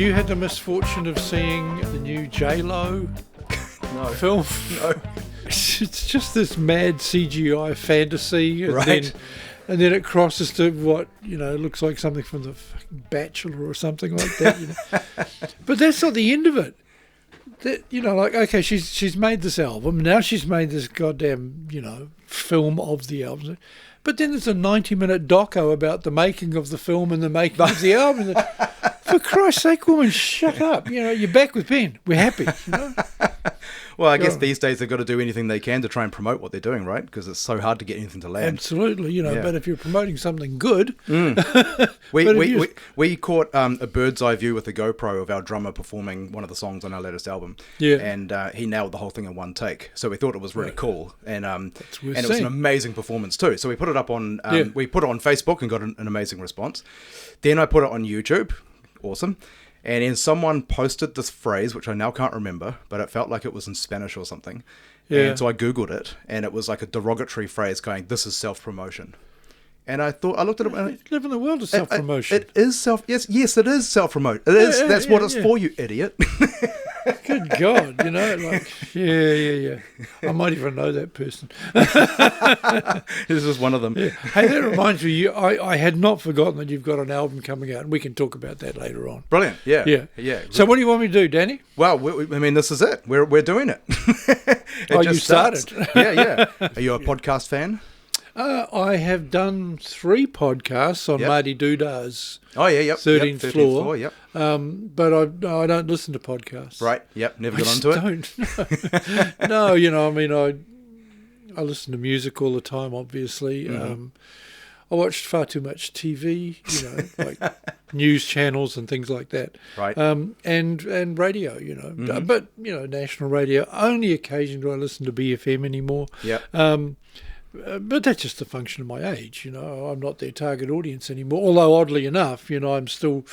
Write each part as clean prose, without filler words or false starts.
you had the misfortune of seeing the new J-Lo film? No. It's just this mad CGI fantasy, and Right. then it crosses to what looks like something from the fucking Bachelor or something like that. But that's not the end of it. That okay, she's made this album. Now she's made this goddamn film of the album. But then there's a 90-minute doco about the making of the film and the making of the album. For Christ's sake, woman, shut up. You're back with Ben. We're happy. Well, I guess these days they've got to do anything they can to try and promote what they're doing, right? Because it's so hard to get anything to land. Absolutely, But if you're promoting something good, we caught a bird's eye view with the GoPro of our drummer performing one of the songs on our latest album. Yeah, and he nailed the whole thing in one take. So we thought it was really cool, and it was seeing. an amazing performance too. So we put it up on we put it on Facebook and got an amazing response. Then I put it on YouTube. Awesome. And then someone posted this phrase, which I now can't remember, but it felt like it was in Spanish or something. Yeah. And so I Googled it, and it was like a derogatory phrase going, "This is self-promotion." And I looked at it and live in the world of self-promotion. It is yes, it is self-promotion. It is. That's what it's for, you idiot. Good God, yeah. I might even know that person. This is one of them. Yeah. Hey, that reminds me, I had not forgotten that you've got an album coming out, and we can talk about that later on. Brilliant, yeah. So what do you want me to do, Danny? Well, this is it. We're doing it. You started. Yeah. Are you a podcast fan? I have done 3 podcasts on Marty Dudar's 13th floor. Yep. But I don't listen to podcasts. Right, yep, never got onto it. No, I listen to music all the time, obviously. Mm-hmm. I watched far too much TV, like news channels and things like that. Right. And radio, Mm-hmm. But, national radio. Only occasionally do I listen to BFM anymore. Yeah. But that's just a function of my age, I'm not their target audience anymore. Although, oddly enough, I'm still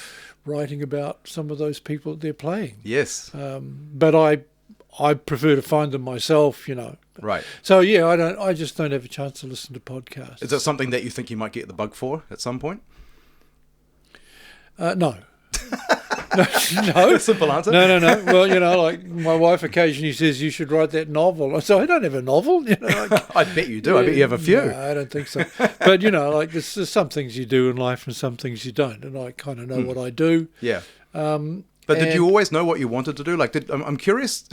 writing about some of those people that they're playing. Yes. But I prefer to find them myself, Right. So yeah, I just don't have a chance to listen to podcasts. Is that something that you think you might get the bug for at some point? No. No. Simple answer. No. Well, like my wife occasionally says you should write that novel. So I don't have a novel. I bet you do. I bet you have a few. No, I don't think so. But there's some things you do in life and some things you don't, and I kind of know what I do. Yeah. But did you always know what you wanted to do? I'm curious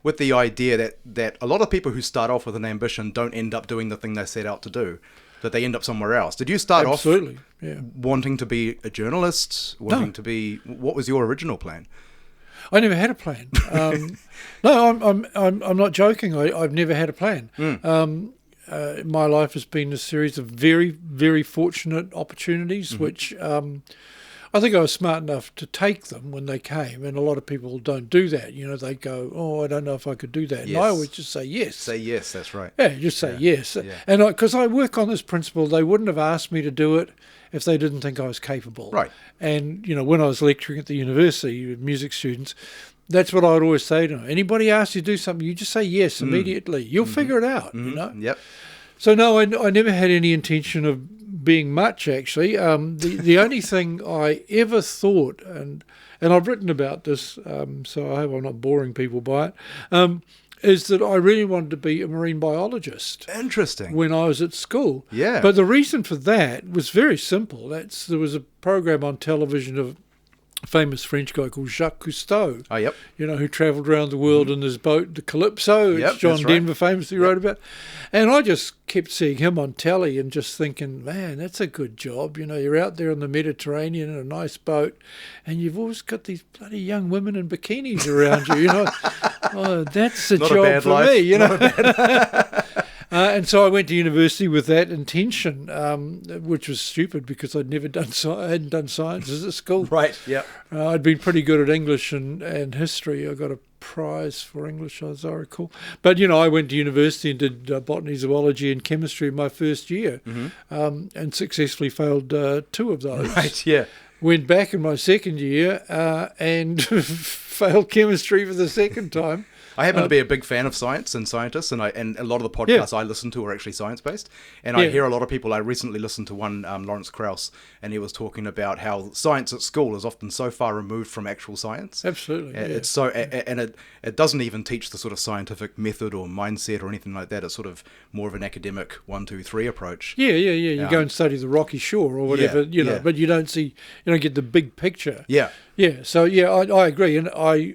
with the idea that a lot of people who start off with an ambition don't end up doing the thing they set out to do. That they end up somewhere else. Did you start off wanting to be a journalist? To be? What was your original plan? I never had a plan. No, I'm not joking. I've never had a plan. My life has been a series of very, very fortunate opportunities, which I think I was smart enough to take them when they came, and a lot of people don't do that. They go, "Oh, I don't know if I could do that." Yes. And I always just say yes. Say yes, that's right. Yeah, just say yes. Yeah. And because I work on this principle, they wouldn't have asked me to do it if they didn't think I was capable. Right. And, when I was lecturing at the university with music students, that's what I would always say to them. Anybody asks you to do something, you just say yes immediately. You'll figure it out, Yep. So, no, I never had any intention of being much, actually. The only thing I ever thought, and I've written about this, so I hope I'm not boring people by it, is that I really wanted to be a marine biologist. Interesting. When I was at school. Yeah. But the reason for that was very simple. There was a program on television of a famous French guy called Jacques Cousteau. Oh, yep. Who travelled around the world in his boat, the Calypso, which John Denver famously wrote about. And I just kept seeing him on telly and just thinking, man, that's a good job. You're out there in the Mediterranean in a nice boat, and you've always got these bloody young women in bikinis around you. Oh, that's a job for life. Me. Not a bad. And so I went to university with that intention, which was stupid because I hadn't done sciences at school. Right. Yeah. I'd been pretty good at English and history. I got a prize for English, as I recall. But I went to university and did botany, zoology, and chemistry in my first year, and successfully failed 2 of those. Right. Yeah. Went back in my second year and failed chemistry for the second time. I happen to be a big fan of science and scientists, and a lot of the podcasts I listen to are actually science-based. And I hear a lot of people. I recently listened to one, Lawrence Krauss, and he was talking about how science at school is often so far removed from actual science. Absolutely. It's so, and it doesn't even teach the sort of scientific method or mindset or anything like that. It's sort of more of an academic 1, 2, 3 approach. Yeah. You go and study the rocky shore or whatever, but you don't get the big picture. Yeah. Yeah. So I agree, and I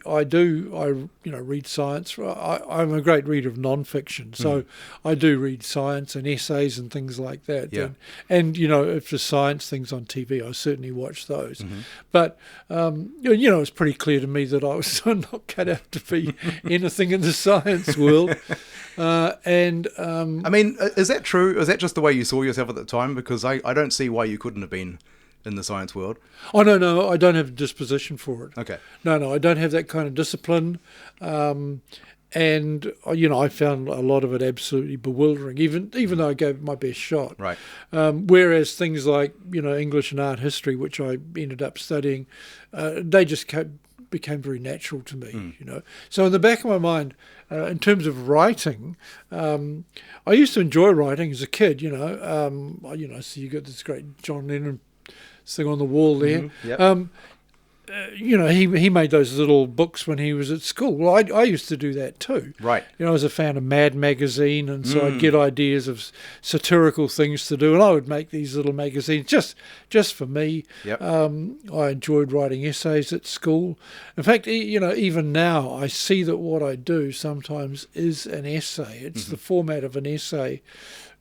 read science. I'm a great reader of non-fiction, so I do read science and essays and things like that. Yeah. And if there's science things on TV, I certainly watch those. But it's pretty clear to me that I was not cut out to be anything in the science world. I mean, is that true? Is that just the way you saw yourself at the time? Because I don't see why you couldn't have been in the science world. Oh, no, I don't have a disposition for it. Okay. No, I don't have that kind of discipline. And, I found a lot of it absolutely bewildering, even though I gave it my best shot. Right. Whereas things like, English and art history, which I ended up studying, they just became very natural to me, So in the back of my mind, in terms of writing, I used to enjoy writing as a kid, so you got this great John Lennon thing on the wall there. He made those little books when he was at school. Well, I used to do that too. Right. I was a fan of Mad magazine, and so I'd get ideas of satirical things to do, and I would make these little magazines just for me. Yep. I enjoyed writing essays at school. In fact, even now, I see that what I do sometimes is an essay. It's the format of an essay.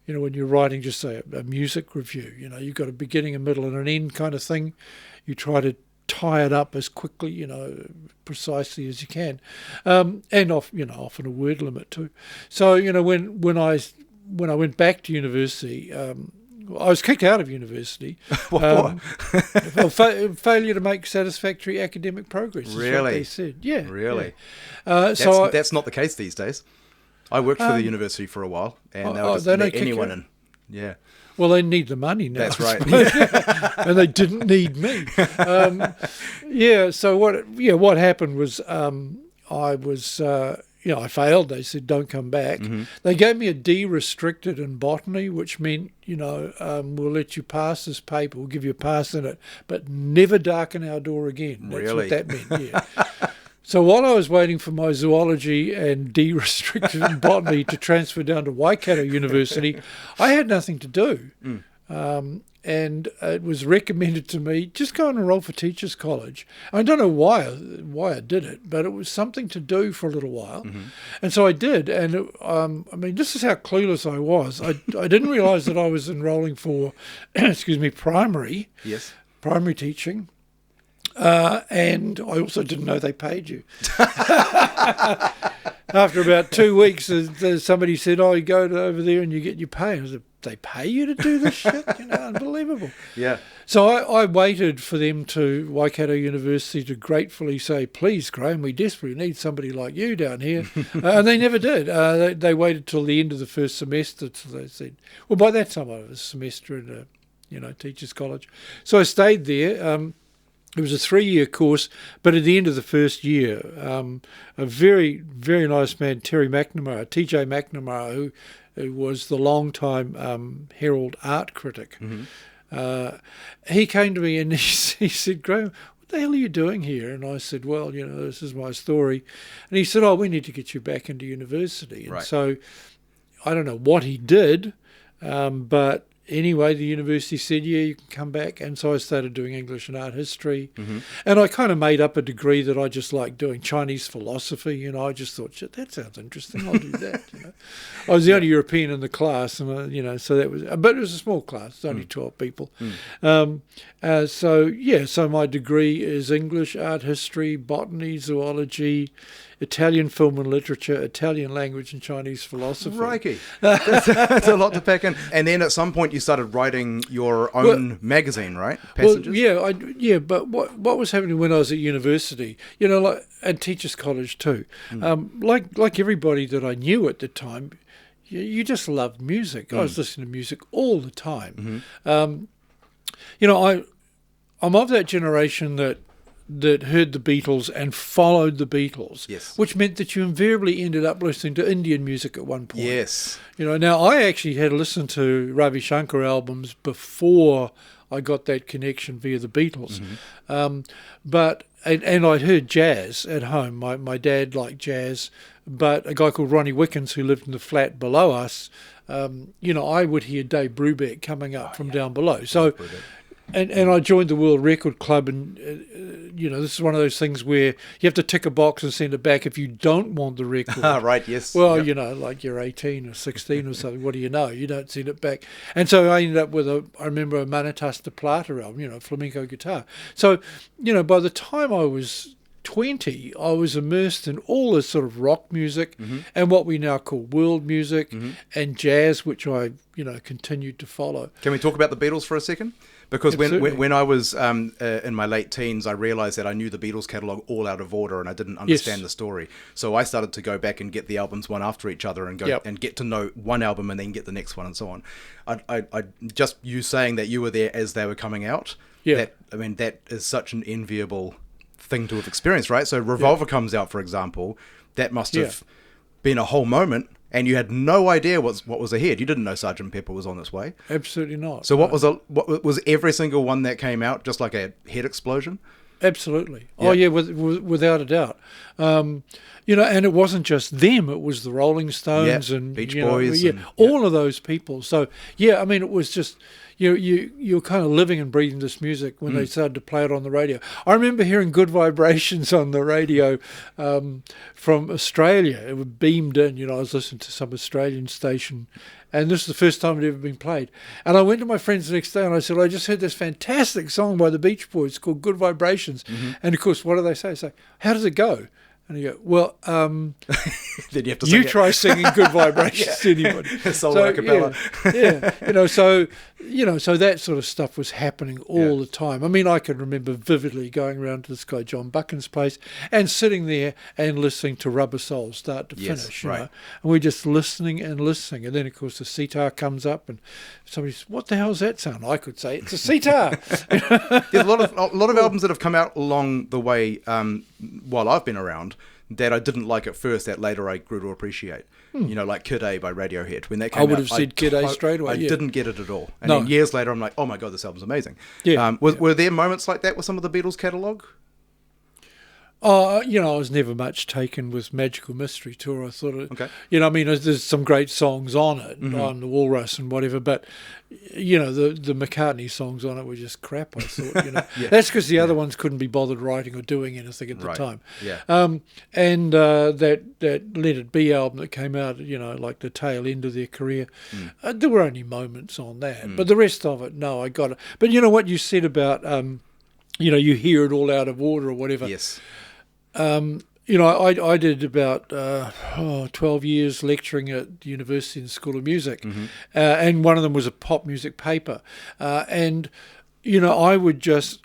When you're writing just a music review, you've got a beginning, a middle, and an end kind of thing. You try to tie it up as quickly, precisely as you can, and often a word limit too. So when I went back to university, I was kicked out of university. What? Failure to make satisfactory academic progress. Is Really? what they said. Yeah. Really? Yeah. That's not the case these days. I worked for the university for a while, and they don't let anyone in. Yeah. Well, they need the money now. That's right. And they didn't need me. So what happened was I was I failed. They said don't come back. They gave me a D restricted in botany, which meant we'll let you pass this paper. We'll give you a pass in it, but never darken our door again. That's really? what that meant. Yeah. So while I was waiting for my zoology and de-restricted in botany to transfer down to Waikato University, I had nothing to do. And it was recommended to me, just go and enroll for Teachers College. I don't know why I did it, but it was something to do for a little while. And so I did. And this is how clueless I was. I didn't realise that I was enrolling for, primary. Yes. Primary teaching. And I also didn't know they paid you. After about 2 weeks, somebody said, "Oh, you go over there and you get your pay." And I said, "They pay you to do this shit? Unbelievable." Yeah. So I waited for them to Waikato University to gratefully say, "Please, Graham, we desperately need somebody like you down here," and they never did. They waited till the end of the first semester till they said, "Well, by that time I was a semester in Teachers College," so I stayed there. It was a 3-year course, but at the end of the first year, a very, very nice man, TJ McNamara, who was the long-time Herald art critic, he came to me and he said, "Graham, what the hell are you doing here?" And I said, "Well, this is my story." And he said, "Oh, we need to get you back into university." And so I don't know what he did, but anyway, the university said, "Yeah, you can come back." And so I started doing English and art history. And I kind of made up a degree that I just liked doing, Chinese philosophy. I just thought, shit, that sounds interesting. I'll do that. I was the only European in the class, and so that was, but it was a small class, only 12 people. So my degree is English, art history, botany, zoology, Italian film and literature, Italian language, and Chinese philosophy. Crikey. That's a lot to pack in. And then at some point you started writing your own magazine, right? Passages? Well, but what was happening when I was at university, like at Teachers College too, like everybody that I knew at the time, you just loved music. I was listening to music all the time. I'm of that generation that that heard the Beatles and followed the Beatles, Yes. which meant that you invariably ended up listening to Indian music at one point. Yes. Now I actually had listened to Ravi Shankar albums before I got that connection via the Beatles. But I'd heard jazz at home. My dad liked jazz, but a guy called Ronnie Wickens, who lived in the flat below us, I would hear Dave Brubeck coming up from down below. So, and I joined the World Record Club, and this is one of those things where you have to tick a box and send it back if you don't want the record. Right, yes. Well, like you're 18 or 16 or something. What do you know? You don't send it back. And so I ended up with I remember a Manitas de Plata album, flamenco guitar. So, by the time I was 20, I was immersed in all this sort of rock music and what we now call world music and jazz, which I, continued to follow. Can we talk about the Beatles for a second? Because when I was in my late teens, I realised that I knew the Beatles catalogue all out of order and I didn't understand the story. So I started to go back and get the albums one after each other and go and get to know one album and then get the next one and so on. I just you saying that you were there as they were coming out. Yeah. That is such an enviable thing to have experienced, right? So Revolver comes out, for example. That must have been a whole moment. And you had no idea what was ahead. You didn't know Sgt. Pepper was on its way. Absolutely not. So what was every single one that came out just like a head explosion? Absolutely. Yeah. Oh yeah, without a doubt. And it wasn't just them; it was the Rolling Stones and Beach Boys, all of those people. So it was just you're kind of living and breathing this music when they started to play it on the radio. I remember hearing Good Vibrations on the radio from Australia. It was beamed in. I was listening to some Australian station, and this is the first time it had ever been played. And I went to my friends the next day and I said, I just heard this fantastic song by the Beach Boys called Good Vibrations. And of course, what do they say? They say, how does it go? And you go, well, then you have to sing try singing Good Vibrations to anybody. Solo acapella. So that sort of stuff was happening all the time. I mean, I can remember vividly going around to this guy John Buchan's place and sitting there and listening to Rubber Soul start to finish. You know? And we're just listening and listening. And then, of course, the sitar comes up and somebody says, what the hell is that sound? I could say, it's a sitar. There's a lot of albums that have come out along the way while I've been around that I didn't like at first that later I grew to appreciate. Like Kid A by Radiohead. When that came out, I would have said Kid A straight away. I didn't get it at all. And then years later I'm like, oh my God, this album's amazing. Were there moments like that with some of the Beatles catalogue? I was never much taken with Magical Mystery Tour. I thought there's some great songs on it, on the Walrus and whatever, but the McCartney songs on it were just crap, I thought. That's because the other ones couldn't be bothered writing or doing anything at the time. And that Let It Be album that came out, like the tail end of their career, there were only moments on that, but the rest of it, no, I got it. But you know what you said about you hear it all out of order or whatever. Yes. I did about 12 years lecturing at the University and School of Music, and one of them was a pop music paper. And I would just,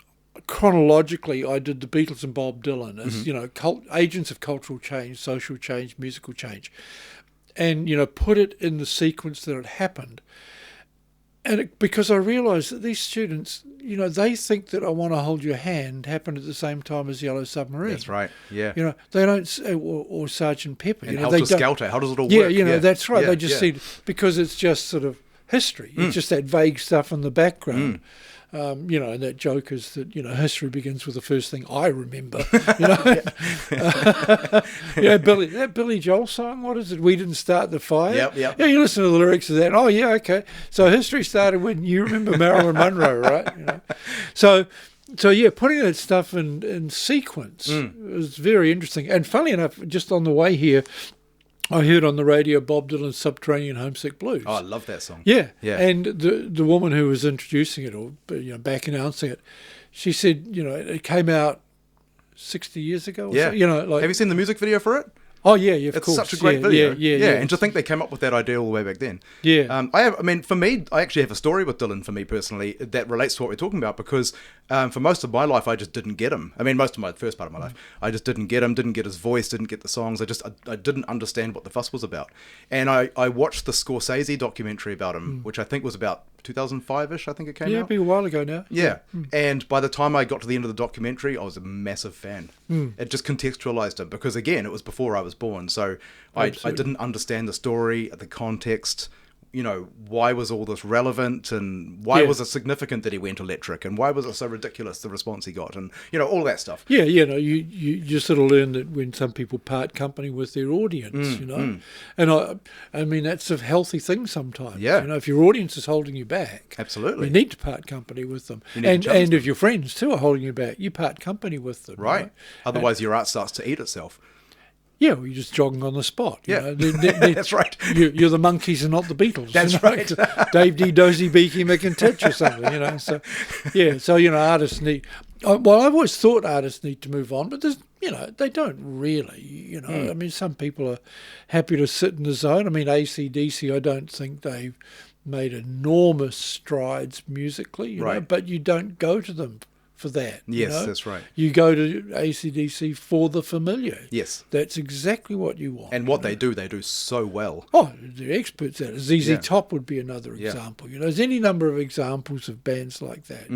chronologically, I did the Beatles and Bob Dylan as, agents of cultural change, social change, musical change, and, put it in the sequence that it happened. And because I realised that these students, they think that I Want to Hold Your Hand happened at the same time as Yellow Submarine. That's right, yeah. They don't, or Sergeant Pepper. And Helter Skelter, how does it all work? That's right. They just see, because it's just sort of history. It's just that vague stuff in the background. And that joke is that, history begins with the first thing I remember. That Billy Joel song, what is it? We Didn't Start the Fire? Yep. Yeah, you listen to the lyrics of that. Oh, yeah, okay. So history started when you remember Marilyn Monroe, right? So putting that stuff in sequence was very interesting. And funnily enough, just on the way here, I heard on the radio Bob Dylan's Subterranean Homesick Blues. Oh, I love that song. Yeah. And the woman who was introducing it or back announcing it, she said, it came out 60 years ago. Or so, have you seen the music video for it? Oh yeah, yeah, of It's course. such a great video. Yeah. And to think they came up with that idea all the way back then. Yeah. For me, I actually have a story with Dylan, for me personally, that relates to what we're talking about, because for most of my life, I just didn't get him. I mean, most of my first part of my life, I just didn't get him, didn't get his voice, didn't get the songs. I didn't understand what the fuss was about. And I watched the Scorsese documentary about him, which I think was about 2005-ish, I think it came out. Yeah, it'd be a while ago now. Yeah. And by the time I got to the end of the documentary, I was a massive fan. It just contextualized him, because again, it was before I was born. So I didn't understand the story, the context, why was all this relevant, and why was it significant that he went electric, and why was it so ridiculous, the response he got, and, all that stuff. Yeah, you sort of learn that when some people part company with their audience, and I mean, that's a healthy thing sometimes. Yeah. If your audience is holding you back, Absolutely. you need to part company with them. You need to And challenge them. if your friends too are holding you back, you part company with them. Right. Otherwise, your art starts to eat itself. Yeah, well, you're just jogging on the spot. Yeah. That's right. You're the Monkees and not the Beatles. That's right. Dave D. Dozy Beaky McIntitch or something, So, yeah, so, artists need... Well, I've always thought artists need to move on, but there's, they don't really, I mean, some people are happy to sit in the zone. I mean, AC/DC, I don't think they've made enormous strides musically, Right. But you don't go to them for that. Yes, that's right. You go to AC/DC for the familiar. Yes. That's exactly what you want. And what they do so well. Oh, they're experts at it. ZZ Yeah. Top would be another example. There's any number of examples of bands like that,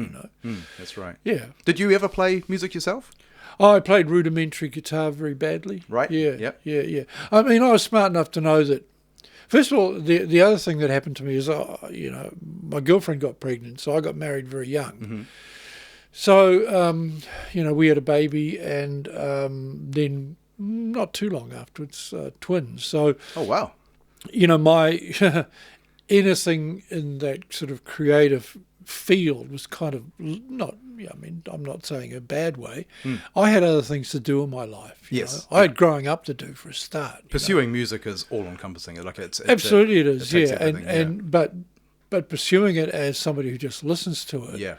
That's right. Yeah. Did you ever play music yourself? I played rudimentary guitar very badly. Right. Yeah. Yep. Yeah. I mean, I was smart enough to know that. First of all, the other thing that happened to me is, my girlfriend got pregnant, so I got married very young. Mm-hmm. So, we had a baby, and then not too long afterwards, twins. So, Oh, wow. my anything in that sort of creative field was kind of not, I'm not saying a bad way. I had other things to do in my life. Yes. I had growing up to do for a start. Pursuing music is all-encompassing. Like it's Absolutely it is, takes yeah. everything, But pursuing it as somebody who just listens to it, yeah.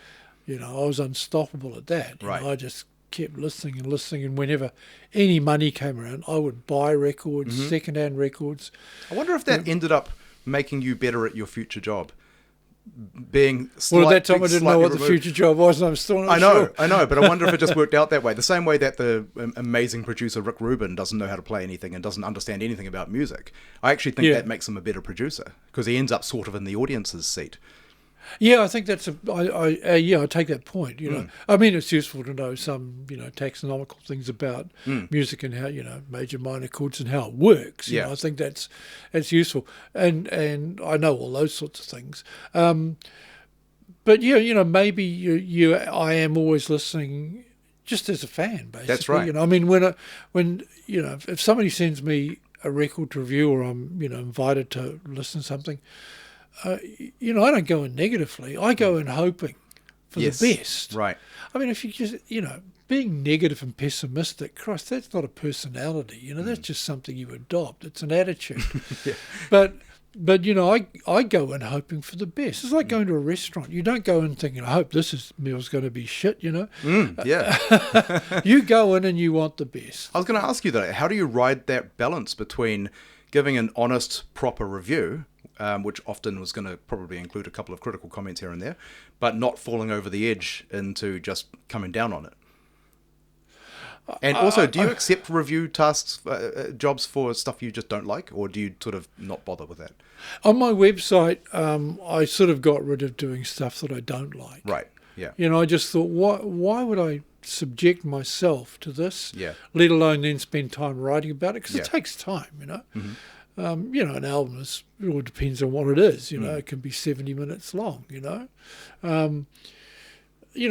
I was unstoppable at that. Right. I just kept listening, and whenever any money came around, I would buy records, second-hand records. I wonder if that ended up making you better at your future job. Being slight, Well, at that time I didn't know what removed. the future job was, and I'm still not sure. I know, but I wonder if it just worked out that way. The same way that the amazing producer Rick Rubin doesn't know how to play anything and doesn't understand anything about music. I actually think that makes him a better producer, because he ends up sort of in the audience's seat. Yeah, I think that's I take that point. I mean, it's useful to know some taxonomical things about music and how major minor chords and how it works. You know, I think that's useful, and I know all those sorts of things. But maybe I am always listening just as a fan, basically. That's right. I mean, when if somebody sends me a record to review, or I'm invited to listen to something. I don't go in negatively. I go in hoping for the best. Right. I mean, if you just, being negative and pessimistic, Christ, that's not a personality. That's just something you adopt. It's an attitude. Yeah. But I go in hoping for the best. It's like going to a restaurant. You don't go in thinking, I hope this meal's going to be shit, Yeah. You go in and you want the best. I was going to ask you that. How do you ride that balance between giving an honest, proper review, which often was going to probably include a couple of critical comments here and there, but not falling over the edge into just coming down on it? And also, do you accept review tasks, jobs for stuff you just don't like, or do you sort of not bother with that? On my website, I sort of got rid of doing stuff that I don't like. Right, yeah. I just thought, why would I subject myself to this, Yeah. let alone then spend time writing about it? Because Yeah. it takes time, Mm-hmm. An album it all depends on what it is. It can be 70 minutes long.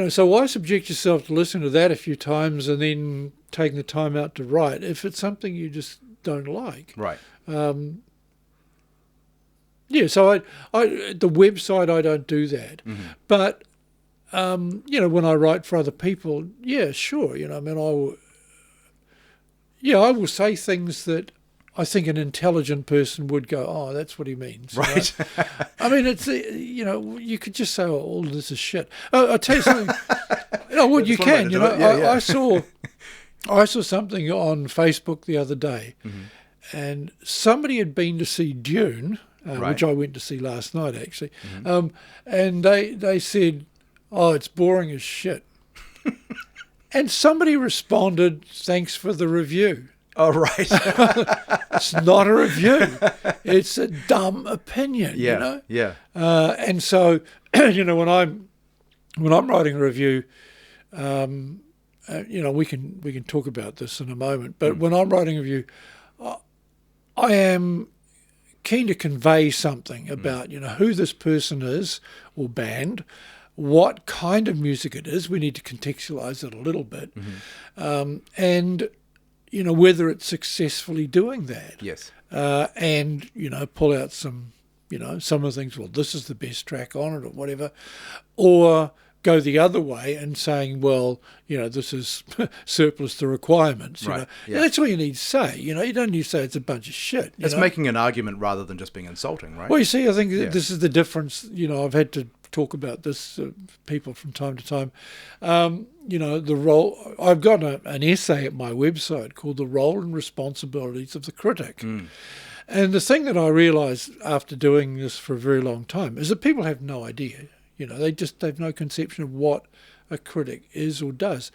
So why subject yourself to listening to that a few times and then taking the time out to write if it's something you just don't like? Right. So I the website I don't do that, but when I write for other people, sure. I will say things that I think an intelligent person would go, oh, that's what he means. Right. I mean, it's, you could just say, oh, all this is shit. I'll tell you something. You can, I saw, I saw something on Facebook the other day, and somebody had been to see Dune, which I went to see last night actually, and they said, "Oh, it's boring as shit." And somebody responded, "Thanks for the review." Oh, right. It's not a review. It's a dumb opinion, Yeah, you know? yeah. And so, you know, when I'm writing a review, you know, we can talk about this in a moment, but when I'm writing a review, I am keen to convey something about, you know, who this person is or band, what kind of music it is. We need to contextualize it a little bit. And you know, whether it's successfully doing that. Yes. And, you know, pull out some, you know, some of the things, well, this is the best track on it or whatever. Or go the other way and saying, well, you know, this is surplus to requirements. You know? Yeah. That's all you need to say. You know, you don't need to say it's a bunch of shit. It's making an argument rather than just being insulting, right? Well, you see, I think this is the difference. You know, I've had to talk about this people from time to time. You know, the role. I've got an essay at my website called "The Role and Responsibilities of the Critic," and the thing that I realised after doing this for a very long time is that people have no idea. You know, they've no conception of what a critic is or does.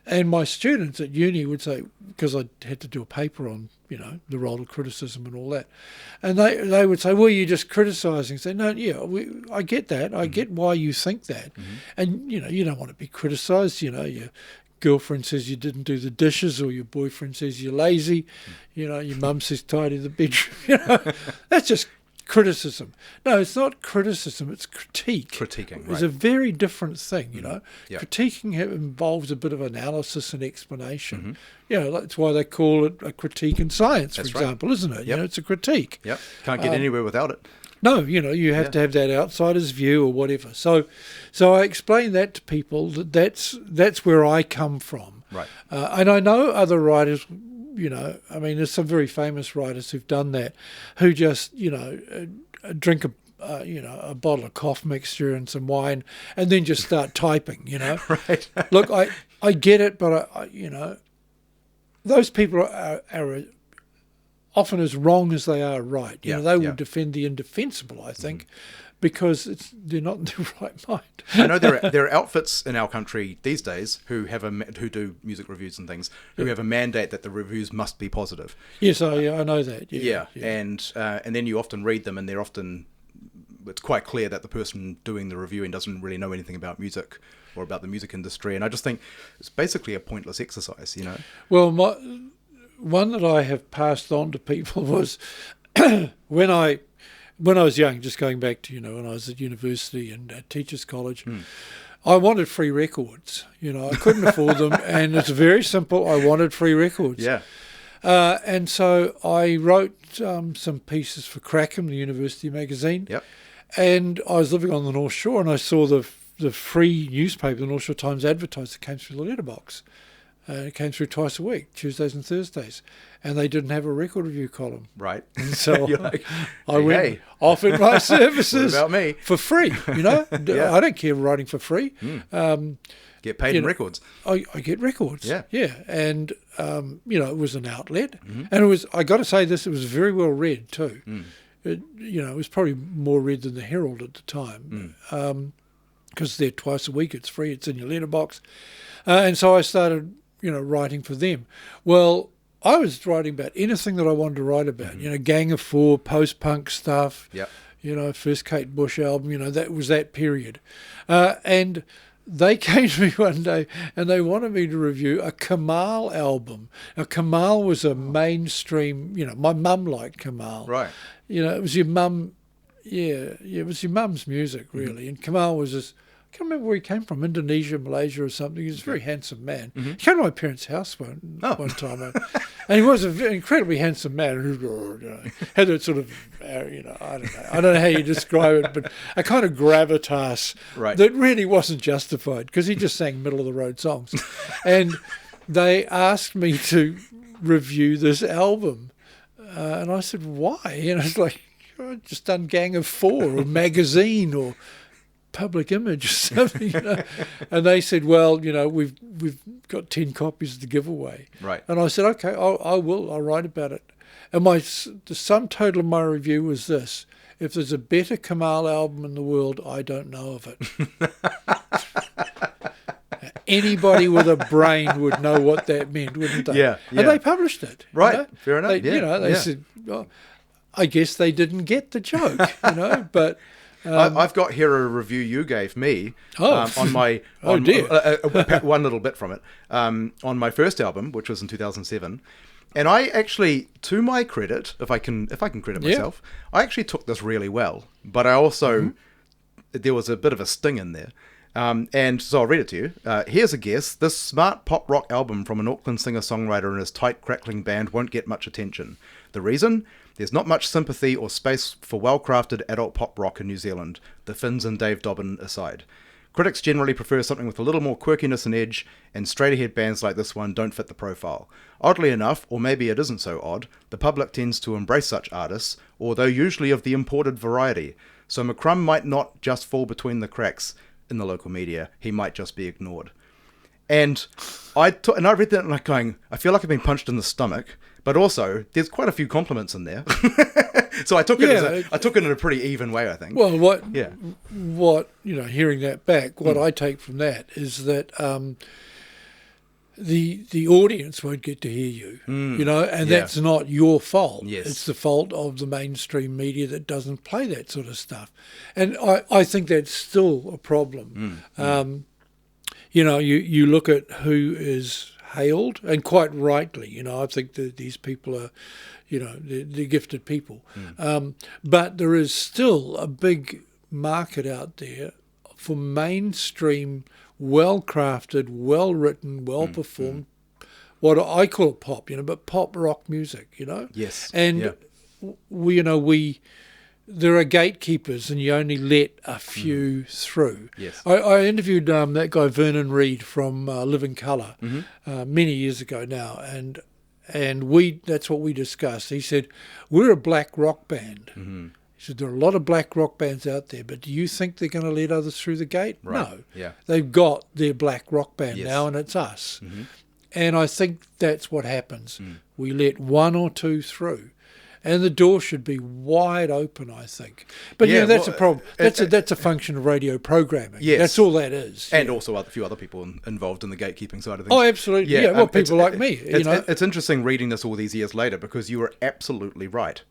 And my students at uni would say, because I had to do a paper on, you know, the role of criticism and all that, and they would say, well, you're just criticising. Say, no, yeah, I get that. I get why you think that. And, you know, you don't want to be criticised. You know, your girlfriend says you didn't do the dishes, or your boyfriend says you're lazy. You know, your mum says tidy the bedroom. You know, that's just criticism. No, it's not criticism, it's critique. Critiquing, It's a very different thing, you know. Yep. Critiquing involves a bit of analysis and explanation. You know, that's why they call it a critique in science, for example, isn't it? You know, it's a critique. Yep. Can't get anywhere without it. No, you know, you have to have that outsider's view or whatever. So I explain that to people that's where I come from. Right. And I know other writers. You know, I mean, there's some very famous writers who've done that, who just, you know, drink a bottle of cough mixture and some wine, and then just start typing. You know, Right. Look, I get it, but I you know, those people are often as wrong as they are right. You know, they will defend the indefensible, I think, because they're not in their right mind. I know there are outfits in our country these days who do music reviews and things who have a mandate that the reviews must be positive. Yes, I know that. Yeah. And then you often read them, and it's quite clear that the person doing the reviewing doesn't really know anything about music or about the music industry. And I just think it's basically a pointless exercise, you know. Well, one that I have passed on to people was when I was young, just going back to, you know, when I was at university and at teachers' college, I wanted free records. You know, I couldn't afford them, and it's very simple. I wanted free records. Yeah. And so I wrote some pieces for Crackham, the university magazine. Yep. And I was living on the North Shore, and I saw the free newspaper, the North Shore Times, advertised. It came through the letterbox. It came through twice a week, Tuesdays and Thursdays, and they didn't have a record review column. Right. And so like, I went offered my services what about me? for free. You know, Yeah. I don't care writing for free. Get paid in records. I get records. Yeah. And you know, it was an outlet, and it was. I got to say this. It was very well read too. It, you know, it was probably more read than the Herald at the time, because they're twice a week. It's free. It's in your letterbox, and so I started, you know, writing for them. Well, I was writing about anything that I wanted to write about. You know, Gang of Four, post-punk stuff. Yeah. You know, first Kate Bush album. You know, that was that period, and they came to me one day and they wanted me to review a Kamal album. Now, Kamal was a mainstream. You know, my mum liked Kamal. Right. You know, it was your mum. Yeah, it was your mum's music really, and Kamal was this. I can't remember where he came from, Indonesia, Malaysia or something. He was a very handsome man. He came to my parents' house one time. And he was an incredibly handsome man who had that sort of, you know, I don't know how you describe it, but a kind of gravitas that really wasn't justified, because he just sang middle-of-the-road songs. And they asked me to review this album. And I said, why? You know, it's like, I've just done Gang of Four or Magazine or... public image or something, And they said, well, we've got 10 copies to give away. Right. And I said, okay, I'll write about it. And the sum total of my review was this: if there's a better Kamal album in the world, I don't know of it. Anybody with a brain would know what that meant, wouldn't they? Yeah. And they published it. Right. Fair enough. They said, well, I guess they didn't get the joke, but... I've got here a review you gave me on my... one little bit from it. On my first album, which was in 2007. And I actually, to my credit, if I can credit myself, I actually took this really well. But I also... There was a bit of a sting in there. And so I'll read it to you. Here's a guess. This smart pop rock album from an Auckland singer-songwriter and his tight crackling band won't get much attention. The reason? There's not much sympathy or space for well-crafted adult pop rock in New Zealand, the Finns and Dave Dobbin aside. Critics generally prefer something with a little more quirkiness and edge, and straight-ahead bands like this one don't fit the profile. Oddly enough, or maybe it isn't so odd, the public tends to embrace such artists, although usually of the imported variety. So McCrum might not just fall between the cracks in the local media, he might just be ignored. And I read that and going, I feel like I've been punched in the stomach, but also there's quite a few compliments in there. So I took it in a pretty even way, I think. Well, what hearing that back, what I take from that is that the audience won't get to hear you, and that's not your fault. Yes. It's the fault of the mainstream media that doesn't play that sort of stuff. And I think that's still a problem. You look at who is hailed, and quite rightly, I think that these people are, they're gifted people. But there is still a big market out there for mainstream, well-crafted, well-written, well-performed, what I call it pop, but pop rock music, Yes. And there are gatekeepers, and you only let a few through. Yes. I interviewed that guy Vernon Reid from Living Colour many years ago now, and that's what we discussed. He said, we're a black rock band. He said, there are a lot of black rock bands out there, but do you think they're going to let others through the gate? Right. No. Yeah. They've got their black rock band now, and it's us. And I think that's what happens. We let one or two through. And the door should be wide open, I think. But that's a problem. That's a function of radio programming. Yes. That's all that is. And also a few other people involved in the gatekeeping side of things. Oh, absolutely. Yeah, people like me. It's interesting reading this all these years later, because you were absolutely right.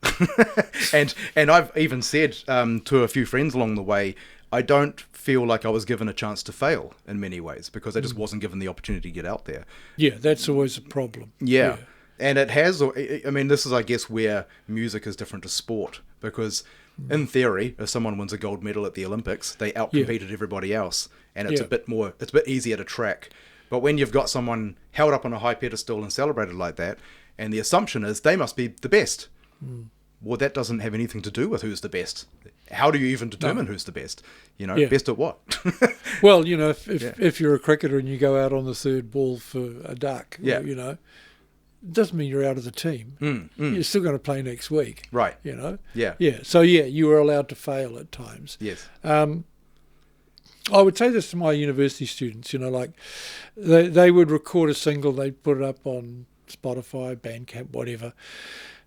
and I've even said to a few friends along the way, I don't feel like I was given a chance to fail in many ways, because I just wasn't given the opportunity to get out there. Yeah, that's always a problem. Yeah. And it has, this is, I guess, where music is different to sport, because in theory, if someone wins a gold medal at the Olympics, they outcompeted everybody else, and it's a bit easier to track. But when you've got someone held up on a high pedestal and celebrated like that, and the assumption is they must be the best, well, that doesn't have anything to do with who's the best. How do you even determine who's the best? Best at what? Well, if you're a cricketer and you go out on the third ball for a duck, doesn't mean you're out of the team. You're still going to play next week. Right. Yeah. So, you were allowed to fail at times. Yes. I would say this to my university students, like they would record a single, they'd put it up on Spotify, Bandcamp, whatever.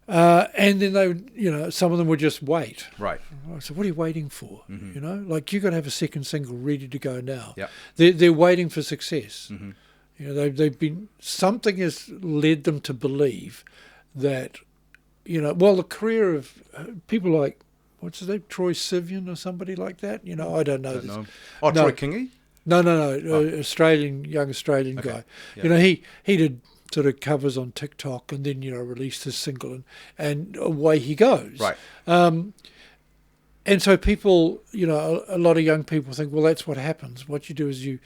And then they would, some of them would just wait. Right. So what are you waiting for? Like you've got to have a second single ready to go now. Yep. They're waiting for success. They've been, something has led them to believe that, the career of people like, what's his name, Troy Sivan or somebody like that. I don't know. Troy Kingi? No. Young Australian guy. Yeah. He did sort of covers on TikTok and then, released his single and away he goes. Right. And so people, a lot of young people think, well, that's what happens. What you do is you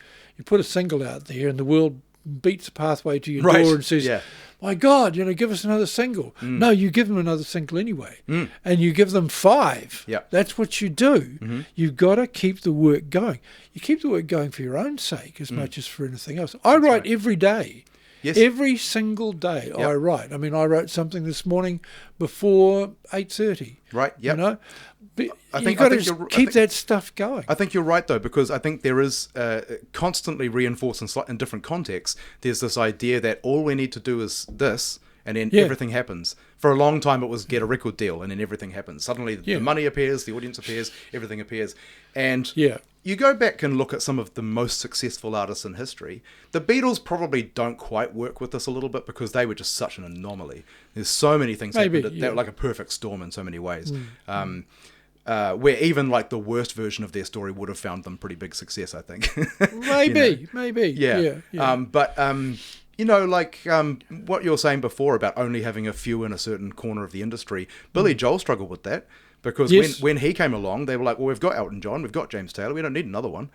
put a single out there and the world beats a pathway to your door and says, my God, give us another single. No, you give them another single anyway. And you give them 5. Yep. That's what you do. You've got to keep the work going. You keep the work going for your own sake as much as for anything else. I write every day. Yes. Every single day I write. I mean, I wrote something this morning before 8:30. Right. Yeah. You know, but I think you've got to keep that stuff going. I think you're right, though, because I think there is constantly reinforced in different contexts. There's this idea that all we need to do is this, and then everything happens. For a long time, it was get a record deal, and then everything happens. Suddenly, the money appears, the audience appears, everything appears. And you go back and look at some of the most successful artists in history. The Beatles probably don't quite work with this a little bit because they were just such an anomaly. There's so many things happened. They were like a perfect storm in so many ways. Where even like the worst version of their story would have found them pretty big success, I think. Maybe. You know, like what you were saying before about only having a few in a certain corner of the industry, Billy Joel struggled with that because when he came along, they were like, well, we've got Elton John, we've got James Taylor, we don't need another one.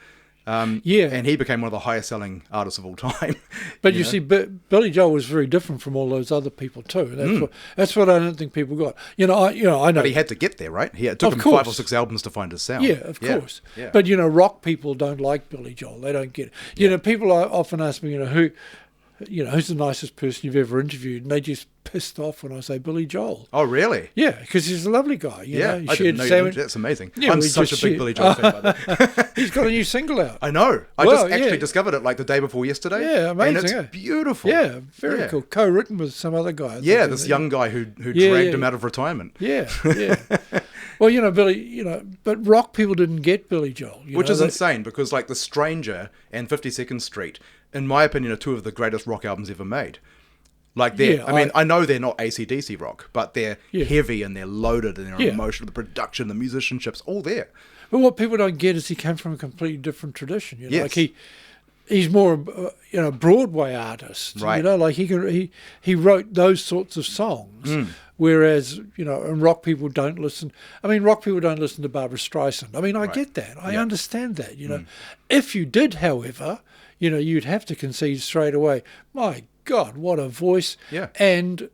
And he became one of the highest selling artists of all time. But you see, Billy Joel was very different from all those other people too. That's what I don't think people got. I know. But he had to get there, right? It took him 5 or 6 albums to find his sound. Yeah, of course. Yeah. But rock people don't like Billy Joel. They don't get it. People often ask me, who's the nicest person you've ever interviewed? And they just pissed off when I say Billy Joel. Oh, really? Yeah, because he's a lovely guy. I didn't know that's amazing. I'm such a big Billy Joel fan, by the way. He's got a new single out. I know. I just actually discovered it like the day before yesterday. Yeah, amazing. And it's beautiful. Yeah, very cool. Co-written with some other guy. This young guy who dragged him out of retirement. Yeah. Well, Billy, but rock people didn't get Billy Joel. Which is insane because like The Stranger and 52nd Street, in my opinion, are two of the greatest rock albums ever made. Like I know they're not AC/DC rock, but they're heavy and they're loaded and they're emotional. The production, the musicianship's all there. But what people don't get is he came from a completely different tradition. Yes. Like he's more Broadway artist. Right. Like he wrote those sorts of songs. Whereas, and rock people don't listen. I mean, rock people don't listen to Barbra Streisand. I mean, I get that. I understand that, If you did, however, you'd have to concede straight away. My God, what a voice. Yeah. And,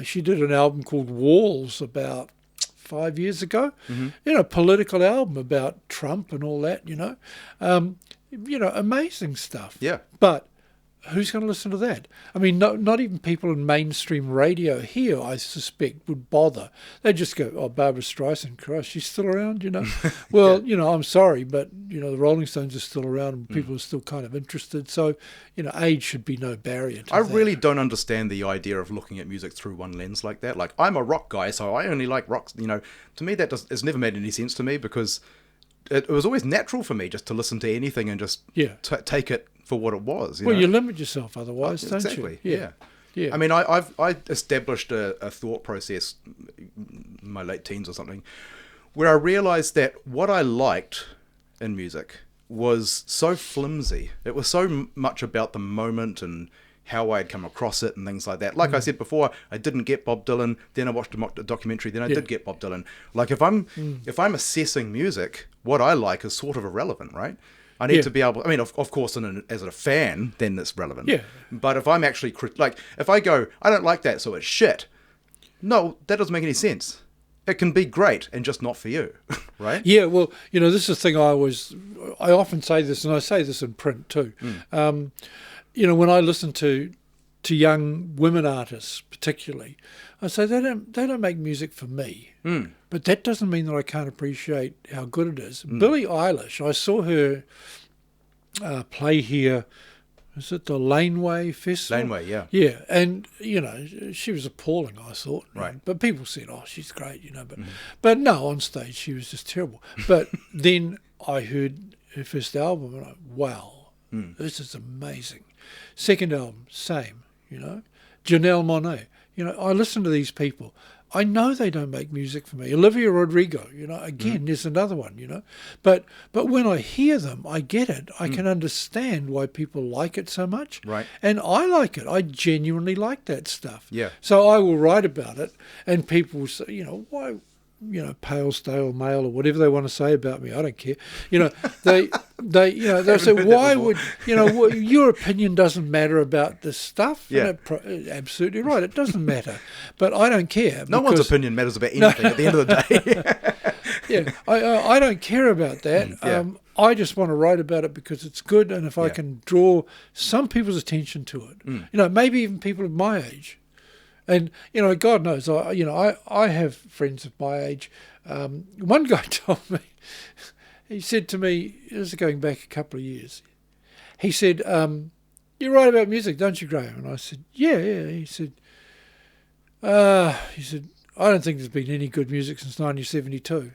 she did an album called Walls about 5 years ago. Political album about Trump and all that, amazing stuff. Yeah. But who's going to listen to that? I mean, not even people in mainstream radio here, I suspect, would bother. They just go, oh, Barbra Streisand, Christ, she's still around, Well, I'm sorry, but, the Rolling Stones are still around and people are still kind of interested. So, age should be no barrier to I that. really don't understand the idea of looking at music through one lens like that. Like, I'm a rock guy, so I only like rock. To me, it's never made any sense to me because it was always natural for me just to listen to anything and just take it for what it was. You limit yourself otherwise, don't you? Exactly. Yeah. I mean, I established a thought process in my late teens or something where I realized that what I liked in music was so flimsy. It was so much about the moment and how I had come across it and things like that. Like I said before, I didn't get Bob Dylan, then I watched a documentary, then I did get Bob Dylan. Like if I'm assessing music, what I like is sort of irrelevant, right? I need to be able... I mean, of course, as a fan, then it's relevant. Yeah. But if I'm actually... if I go, I don't like that, so it's shit. No, that doesn't make any sense. It can be great and just not for you, right? Yeah, well, this is the thing I often say this, and I say this in print too. When I listen to young women artists particularly, I say they don't make music for me. But that doesn't mean that I can't appreciate how good it is. Billie Eilish, I saw her play here. Is it the Laneway Festival? Laneway, yeah. Yeah, and, she was appalling, I thought. Right. But people said, oh, she's great, But no, on stage she was just terrible. But then I heard her first album and I wow, this is amazing. Second album, same, Janelle Monáe. I listen to these people. I know they don't make music for me. Olivia Rodrigo, again, there's another one, But when I hear them, I get it. I can understand why people like it so much. Right. And I like it. I genuinely like that stuff. Yeah. So I will write about it, and people will say, why, pale, stale, male, or whatever they want to say about me. I don't care. They'll say, why would, your opinion doesn't matter about this stuff. Yeah. Absolutely right. It doesn't matter. But I don't care. No one's opinion matters about anything at the end of the day. Yeah, I don't care about that. Yeah. I just want to write about it because it's good, and if I can draw some people's attention to it, maybe even people of my age, and God knows, I have friends of my age. One guy told me, he said to me, this is going back a couple of years. He said, "You write about music, don't you, Graham?" And I said, "Yeah." He said, "I don't think there's been any good music since 1972."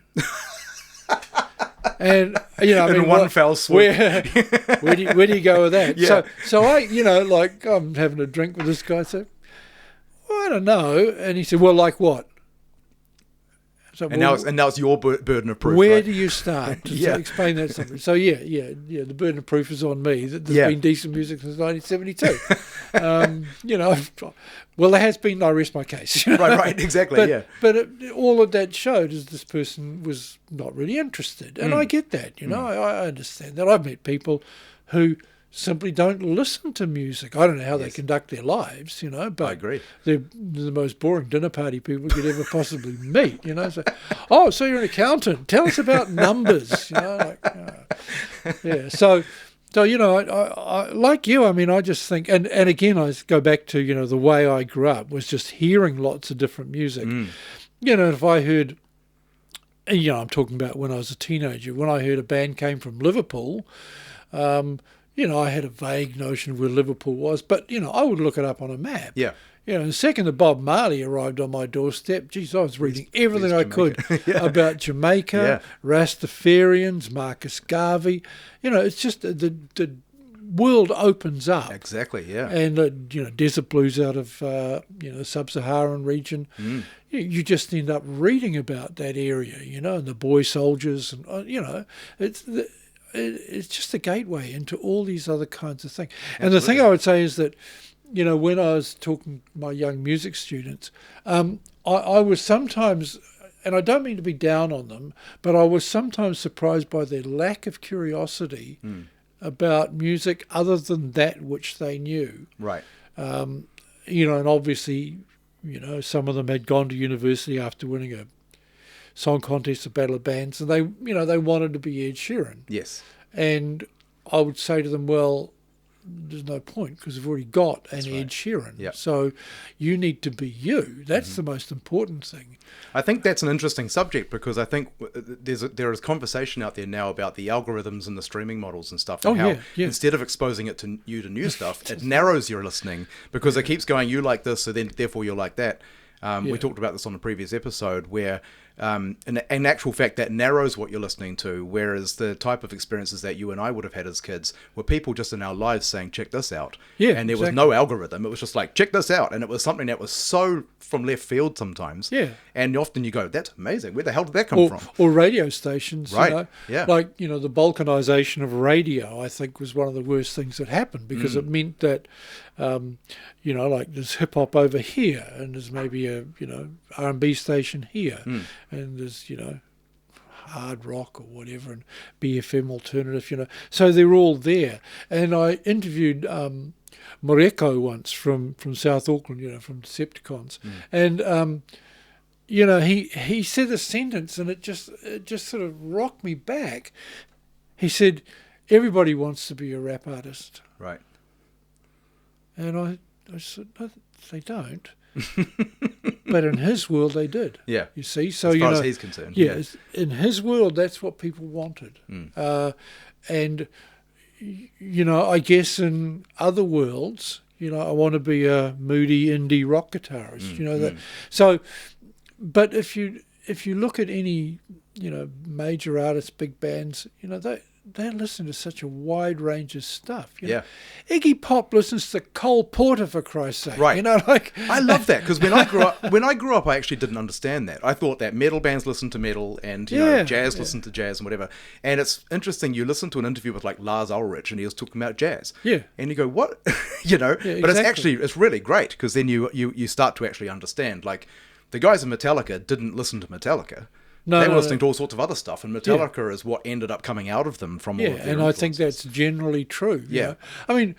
And in one fell swoop. Where do you go with that? Yeah. So I, I'm having a drink with this guy. So I don't know. And he said, "Well, like what?" So, and now it's your burden of proof. Where right? do you start to explain that something? So yeah, the burden of proof is on me that there's been decent music since 1972. Well, there has been. I rest my case. Right, exactly. But all of that showed is this person was not really interested, and I get that. I understand that. I've met people who simply don't listen to music. I don't know how they conduct their lives, but I agree. They're the most boring dinner party people you could ever possibly meet, So, so you're an accountant. Tell us about numbers, So, I like you, I just think, and again, I go back to, the way I grew up was just hearing lots of different music. If I heard, I'm talking about when I was a teenager, when I heard a band came from Liverpool, I had a vague notion of where Liverpool was, but, I would look it up on a map. Yeah. The second that Bob Marley arrived on my doorstep, geez, I was reading everything I could about Jamaica, Rastafarians, Marcus Garvey. It's just the world opens up. Exactly, yeah. And, desert blues out of, sub-Saharan region. You just end up reading about that area, and the boy soldiers, and, it's just a gateway into all these other kinds of things. Absolutely. And the thing I would say is that, when I was talking to my young music students, I was sometimes, and I don't mean to be down on them, but I was sometimes surprised by their lack of curiosity about music other than that which they knew. Right. And obviously, some of them had gone to university after winning a song contest, a battle of bands, and they wanted to be Ed Sheeran. Yes. And I would say to them, well, there's no point because we've already got an Ed Sheeran. Yep. So you need to be you. That's the most important thing. I think that's an interesting subject because I think there is conversation out there now about the algorithms and the streaming models and stuff, and how instead of exposing it to new stuff, it narrows your listening because it keeps going, you like this, so then therefore you're like that. We talked about this on a previous episode where in actual fact that narrows what you're listening to, whereas the type of experiences that you and I would have had as kids were people just in our lives saying, check this out. And there was no algorithm. It was just like, check this out. And it was something that was so from left field sometimes. And often you go, that's amazing. Where the hell did that come from? Or radio stations. Like, the balkanization of radio, I think, was one of the worst things that happened because it meant that, like there's hip hop over here and there's maybe a, R&B station here. And there's, hard rock or whatever, and BFM alternative, So they're all there. And I interviewed Moreko once from South Auckland, from Decepticons. And, he said a sentence and it just sort of rocked me back. He said, everybody wants to be a rap artist. Right. And I said, no, they don't. But in his world, they did. Yeah. You see? So, as far as he's concerned. Yeah. In his world, that's what people wanted. And, I guess in other worlds, I want to be a moody indie rock guitarist, that. So, but if you look at any, major artists, big bands, they listen to such a wide range of stuff. Iggy Pop listens to Cole Porter, for Christ's sake. Right. I love that because when I grew up, I actually didn't understand that. I thought that metal bands listened to metal and jazz listened to jazz and whatever. And it's interesting. You listen to an interview with like Lars Ulrich and he was talking about jazz. Yeah. And you go, what? But it's really great because then you start to actually understand. Like the guys in Metallica didn't listen to Metallica. No, they were no, listening to all sorts of other stuff, and Metallica is what ended up coming out of them from all of their and I think influences. that's generally true. You know? I mean,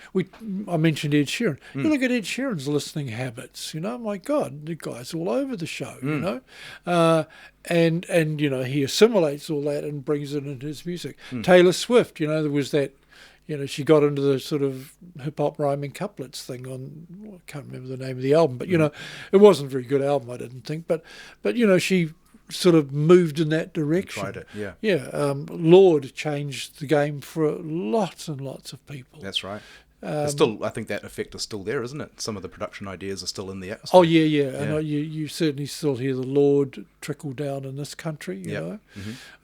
I mentioned Ed Sheeran. You look at Ed Sheeran's listening habits. You know, my God, the guy's all over the show. You know, and you know, he assimilates all that and brings it into his music. Taylor Swift, you know, there was that. You know, she got into the sort of hip-hop rhyming couplets thing on, I can't remember the name of the album, but, you know, it wasn't a very good album, I didn't think. But you know, she sort of moved in that direction. Tried it, yeah. Yeah, Lord changed the game for lots and lots of people. That's right. I think that effect is still there, isn't it? Some of the production ideas are still in the atmosphere. Oh, yeah. And you certainly still hear the Lord trickle down in this country, you know.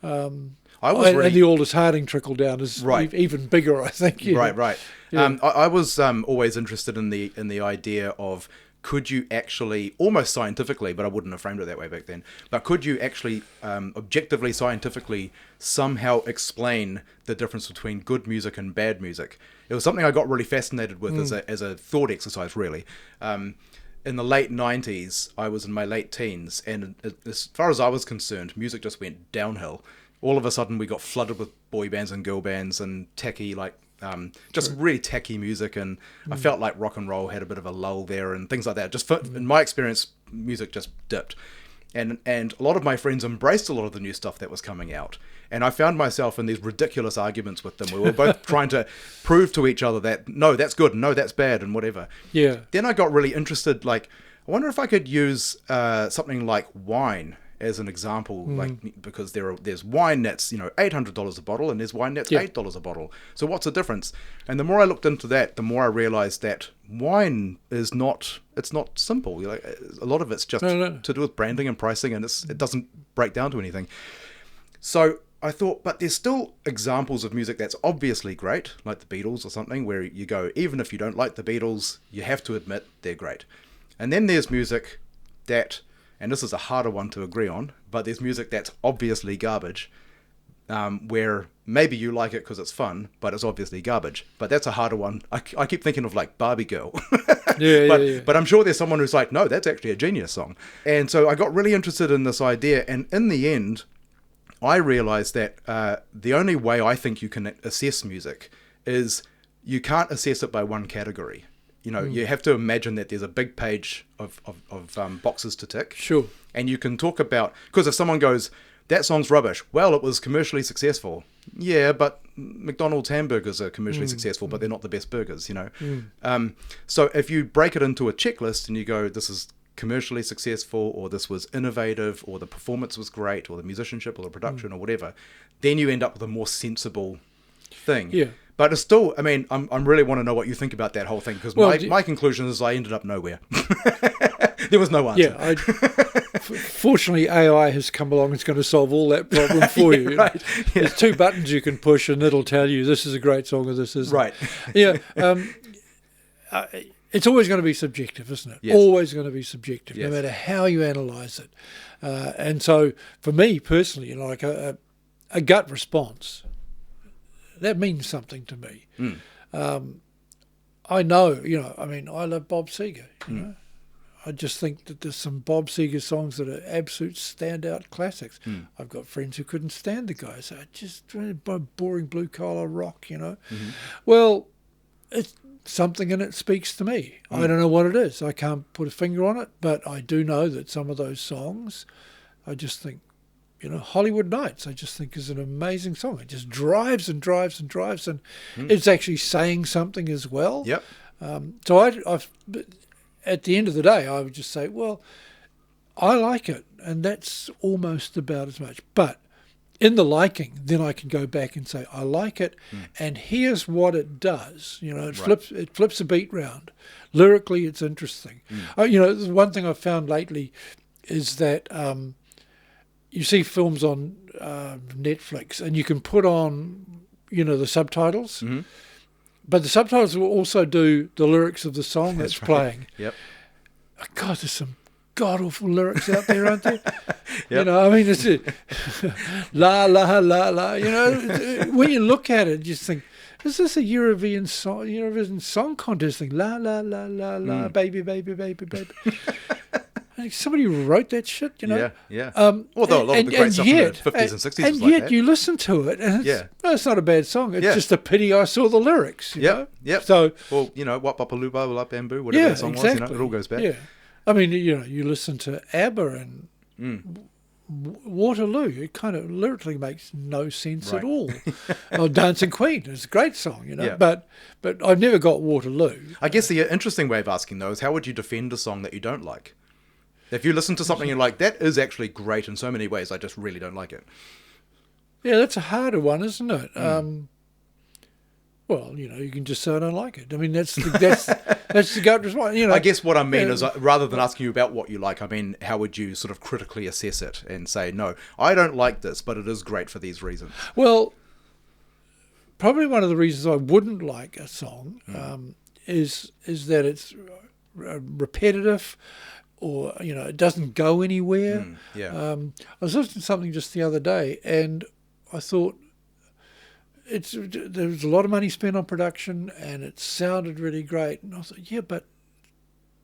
Mm-hmm. And the Aldous Harding trickle down is even bigger, I think. Right. Yeah. I was always interested in the idea of, could you actually, almost scientifically, but I wouldn't have framed it that way back then, but could you actually objectively, scientifically, somehow explain the difference between good music and bad music? It was something I got really fascinated with as a thought exercise, really. In the late 90s, I was in my late teens, and as far as I was concerned, music just went downhill. All of a sudden, we got flooded with boy bands and girl bands and tacky, just really tacky music, and I felt like rock and roll had a bit of a lull there and things like that. Just in my experience, music just dipped, and a lot of my friends embraced a lot of the new stuff that was coming out, and I found myself in these ridiculous arguments with them. We were both trying to prove to each other that no, that's good, no, that's bad, and whatever. Yeah. Then I got really interested. I wonder if I could use something like wine as an example, because there's wine that's $800 a bottle, and there's wine that's $8 a bottle. So what's the difference? And the more I looked into that, the more I realized that wine is not simple. A lot of it's just to do with branding and pricing, and it doesn't break down to anything. So I thought, but there's still examples of music that's obviously great, like the Beatles or something, where you go, even if you don't like the Beatles, you have to admit they're great. And then there's music that, and this is a harder one to agree on, but there's music that's obviously garbage, where maybe you like it because it's fun, but it's obviously garbage. But that's a harder one. I keep thinking of Barbie Girl. But I'm sure there's someone who's like, no, that's actually a genius song. And so I got really interested in this idea, and in the end, I realized that the only way I think you can assess music is you can't assess it by one category. You have to imagine that there's a big page of boxes to tick. Sure. And you can talk about, because if someone goes, that song's rubbish, well, it was commercially successful. Yeah, but McDonald's hamburgers are commercially successful, but they're not the best burgers, So if you break it into a checklist and you go, this is commercially successful, or this was innovative, or the performance was great, or the musicianship, or the production, or whatever, then you end up with a more sensible thing. Yeah. But it's still, I really want to know what you think about that whole thing, because my conclusion is I ended up nowhere. There was no answer. Yeah, fortunately, AI has come along and it's going to solve all that problem for you. Right. Yeah. There's 2 buttons you can push and it'll tell you this is a great song or this isn't. Right. Yeah. It's always going to be subjective, isn't it? Yes. Always going to be subjective, no matter how you analyse it. And so, for me personally, a gut response, that means something to me. I know, I love Bob Seger, you know. I just think that there's some Bob Seger songs that are absolute standout classics. I've got friends who couldn't stand the guy, so just boring blue-collar rock, Well, it's something in it speaks to me. I don't know what it is. I can't put a finger on it, but I do know that some of those songs, I just think, Hollywood Nights, I just think is an amazing song. It just drives and drives and drives, and it's actually saying something as well. Yep. So I've at the end of the day, I would just say, well, I like it, and that's almost about as much. But in the liking, then I can go back and say, I like it, and here's what it does. It flips a beat round. Lyrically, it's interesting. The one thing I've found lately is that you see films on Netflix, and you can put on, the subtitles, but the subtitles will also do the lyrics of the song that's playing. Yep. God, there's some god-awful lyrics out there, aren't there? Yep. It's la, la, la, la. When you look at it, you just think, is this a Eurovision Song Contest thing? La, la, la, la, la, baby, baby, baby, baby. somebody wrote that shit, you know. Yeah, yeah. Although a lot of the great stuff in the 50s and 60s was like yet that. you listen to it, and it's not a bad song. It's just a pity I saw the lyrics. You know? Yep. So, well, you know, What Papaluba, What Bamboo, whatever that song was, you know, it all goes back. Yeah, I mean, you know, you listen to ABBA and Waterloo. It kind of lyrically makes no sense at all. Dancing Queen is a great song, you know. Yeah. But I've never got Waterloo. I guess the interesting way of asking though is how would you defend a song that you don't like? If you listen to something and you're like, that is actually great in so many ways, I just really don't like it. Yeah, that's a harder one, isn't it? Well, you know, you can just say I don't like it. I mean, that's the gut response. You know, I guess what I mean is, rather than asking you about what you like, I mean, how would you sort of critically assess it and say, no, I don't like this, but it is great for these reasons? Well, probably one of the reasons I wouldn't like a song is that it's repetitive, or you know, it doesn't go anywhere. I was listening to something just the other day, and I thought there was a lot of money spent on production, and it sounded really great. And I thought, yeah, but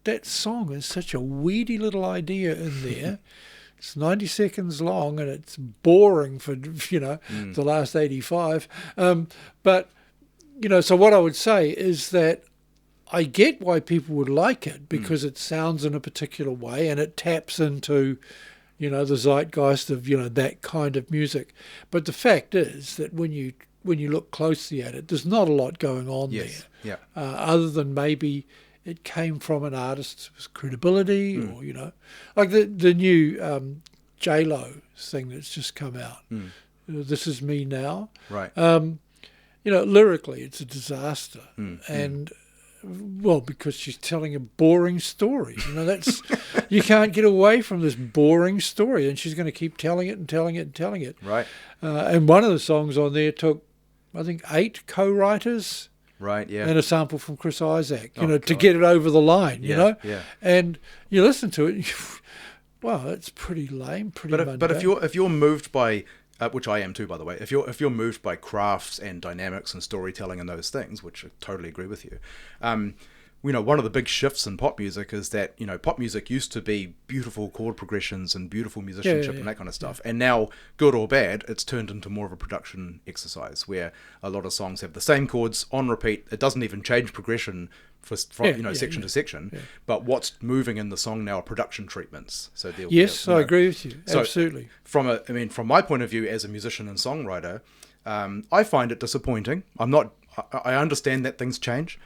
that song is such a weedy little idea in there. It's 90 seconds long, and it's boring for the last 85. But you know, so what I would say is that I get why people would like it, because it sounds in a particular way and it taps into, you know, the zeitgeist of, you know, that kind of music. But the fact is that when you look closely at it, there's not a lot going on there. Yeah. Other than maybe it came from an artist's credibility, or, you know, like the new J-Lo thing that's just come out. This Is Me Now. Right. You know, lyrically, it's a disaster. And well, because she's telling a boring story. You know, that's you can't get away from this boring story, and she's going to keep telling it and telling it and telling it. Right. And one of the songs on there took, I think, 8 co-writers. Right. Yeah. And a sample from Chris Isaac, to get it over the line. You know. Yeah. And you listen to it, and wow, it's pretty lame, mundane. But if you're moved by which I am too, by the way. If you're moved by crafts and dynamics and storytelling and those things, which I totally agree with you, you know, one of the big shifts in pop music is that, you know, pop music used to be beautiful chord progressions and beautiful musicianship and that kind of stuff, and now, good or bad, it's turned into more of a production exercise where a lot of songs have the same chords on repeat. It doesn't even change progression from section to section, but what's moving in the song now are production treatments. So I agree with you. Absolutely. So from my point of view as a musician and songwriter, I find it disappointing. I understand that things change.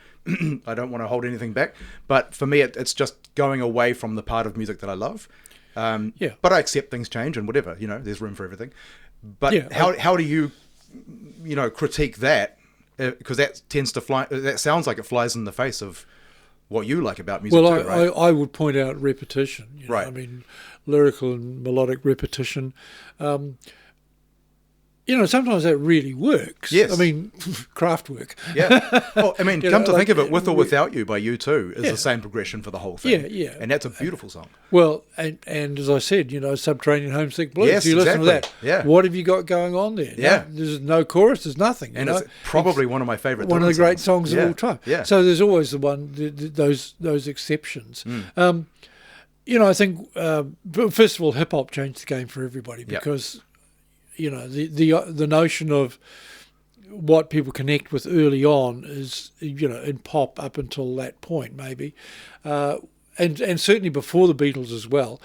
I don't want to hold anything back, but for me, it's just going away from the part of music that I love. But I accept things change and whatever. You know, there's room for everything. But how do you, you know, critique that? Because that tends to fly. That sounds like it flies in the face of what you like about music. Well, too, right? I would point out repetition. You know? Right. I mean, lyrical and melodic repetition. You know, sometimes that really works. Yes. I mean, craft work. Yeah. Well, I mean, come to think of it, With or we- Without You by U2 is the same progression for the whole thing. Yeah. And that's a beautiful song. Well, and as I said, you know, Subterranean Homesick Blues. Yes, you listen exactly. to that. Yeah. What have you got going on there? Yeah. There's no chorus. There's nothing. And you know? it's probably one of my favourite One of the Dylan great songs Yeah. of all time. Yeah. So there's always those exceptions. You know, I think first of all, hip hop changed the game for everybody because you know the notion of what people connect with early on is, you know, in pop up until that point maybe, and certainly before the Beatles as well,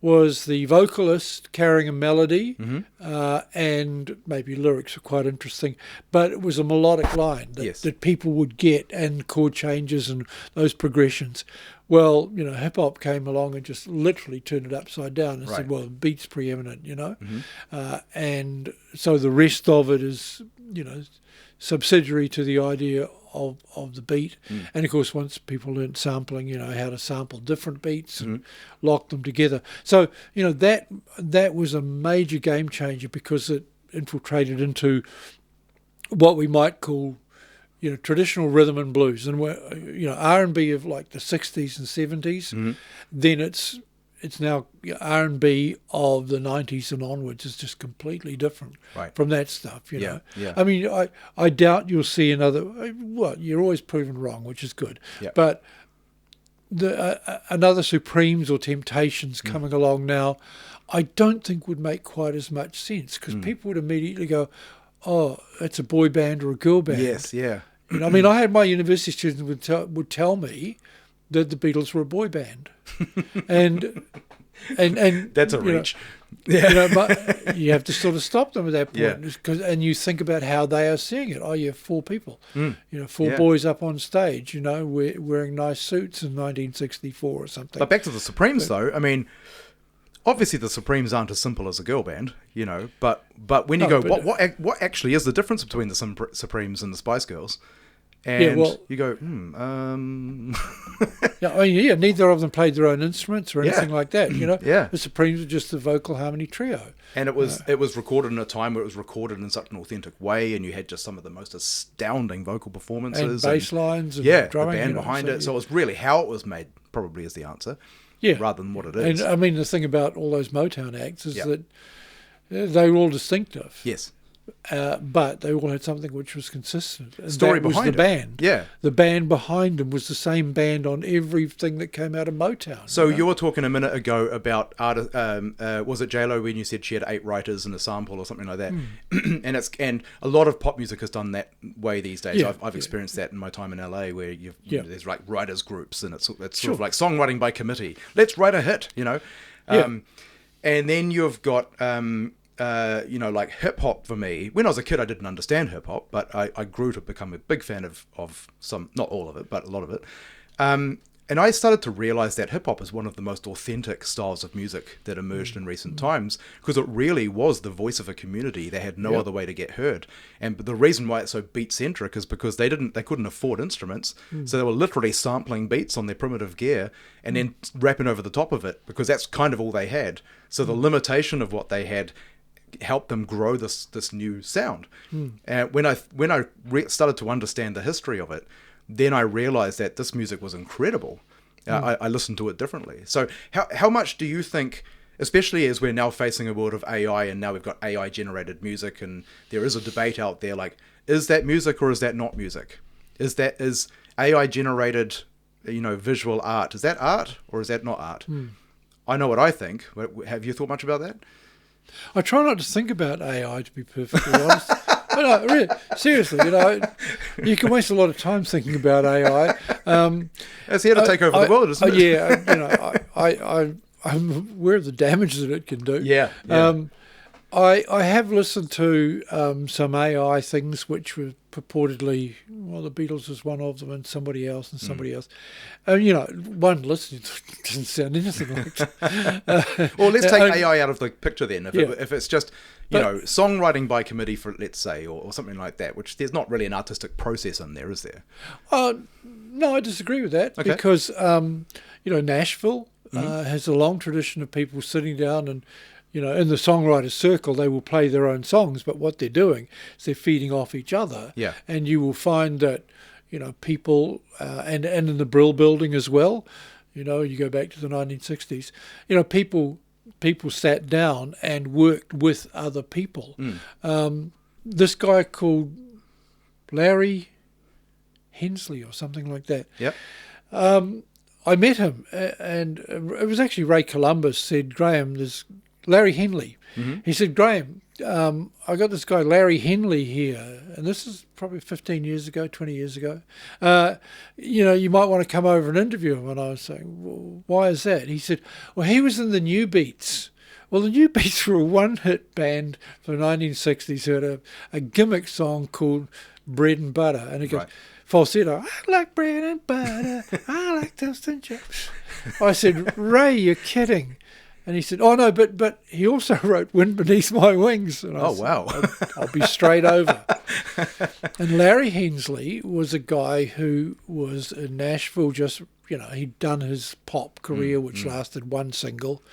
was the vocalist carrying a melody, and maybe lyrics were quite interesting, but it was a melodic line that people would get, and chord changes and those progressions. Well, you know, hip hop came along and just literally turned it upside down and said, well, the beat's preeminent, you know, and so the rest of it is, you know, subsidiary to the idea of the beat. And of course, once people learned sampling, you know, how to sample different beats and lock them together. So, you know, that was a major game changer because it infiltrated into what we might call, you know, traditional rhythm and blues, and you know, R&B of like the 60s and 70s. Then it's now R&B of the 90s and onwards is just completely different from that stuff. You know, I mean, I doubt you'll see another. Well, you're always proven wrong, which is good. But another Supremes or Temptations coming along now, I don't think would make quite as much sense, because people would immediately go, oh, it's a boy band or a girl band. Yes, yeah. You know, I mean, I had my university students would tell me that the Beatles were a boy band, and That's a you know, reach. Yeah. you know, but you have to sort of stop them at that point, Yeah. and you think about how they are seeing it. Oh, you have four people, you know, four Yeah. boys up on stage, you know, wearing nice suits in 1964 or something. But back to the Supremes, though. I mean, obviously the Supremes aren't as simple as a girl band, you know. But when you No, go, but- what actually is the difference between the Supremes and the Spice Girls? And well- you go, Yeah, I mean, neither of them played their own instruments or anything like that. You know, Yeah. the Supremes were just a vocal harmony trio. And it was recorded in a time where it was recorded in such an authentic way, and you had just some of the most astounding vocal performances And bass lines and the drumming, band you know, behind so, it. So it was really how it was made, probably is the answer, Yeah, rather than what it is. And I mean, the thing about all those Motown acts is Yeah. that they were all distinctive. Yes. But they all had something which was consistent. And Story that was behind the it. band. Yeah. The band behind them was the same band on everything that came out of Motown. So you know? you were talking a minute ago about was it J-Lo when you said she had 8 writers and a sample or something like that? and a lot of pop music has done that way these days. Yeah, I've experienced that in my time in LA, where Yeah. there's like writers groups, and it's sort Sure. of like songwriting by committee. Let's write a hit, you know. Yeah. And then you've got you know, like hip hop for me. When I was a kid, I didn't understand hip hop, but I grew to become a big fan of some, not all of it, but a lot of it. And I started to realize that hip hop is one of the most authentic styles of music that emerged in recent times, because it really was the voice of a community. They had no other way to get heard. And the reason why it's so beat centric is because they couldn't afford instruments. So they were literally sampling beats on their primitive gear and then rapping over the top of it, because that's kind of all they had. So the limitation of what they had helped them grow this new sound. And when I started to understand the history of it, then I realized that this music was incredible. I listened to it differently. So how much do you think, especially as we're now facing a world of AI, and now we've got AI generated music, and there is a debate out there, like, is that music or is that not music? Is AI generated, you know, visual art, is that art or is that not art? I know what I think. Have you thought much about that? I try not to think about AI, to be perfectly honest. But no, really, seriously, you know, you can waste a lot of time thinking about AI. It's here to take over the world, isn't it? Yeah, you know, I'm aware of the damage that it can do. Yeah. I have listened to some AI things which were purportedly, well, the Beatles was one of them, and somebody else and somebody else. And, you know, one listening doesn't sound anything like that. Well, let's take AI out of the picture then. Yeah. If it's just, you know, songwriting by committee, for let's say, or something like that, which there's not really an artistic process in there, is there? No, I disagree with that, Okay. because, you know, Nashville has a long tradition of people sitting down and, you know, in the songwriter's circle, they will play their own songs, but what they're doing is they're feeding off each other. Yeah. And you will find that, you know, people, and in the Brill Building as well, you know, you go back to the 1960s, you know, people sat down and worked with other people. This guy called Larry Hensley or something like that. Yep. I met him, and it was actually Ray Columbus said, Graham, there's Larry Henley. He said, Graham, I got this guy Larry Henley here, and this is probably 15 years ago, 20 years ago. You know, you might want to come over and interview him. And I was saying, well, why is that? He said, well, he was in the New Beats. Well, the New Beats were a one-hit band from the 1960s who had a gimmick song called Bread and Butter. And it goes, falsetto, I like bread and butter, I like toast and chips. I said, Ray, you're kidding. And he said, oh, no, but he also wrote Wind Beneath My Wings. And I said, wow. I'll be straight over. And Larry Hensley was a guy who was in Nashville, just, you know, he'd done his pop career, which lasted one single.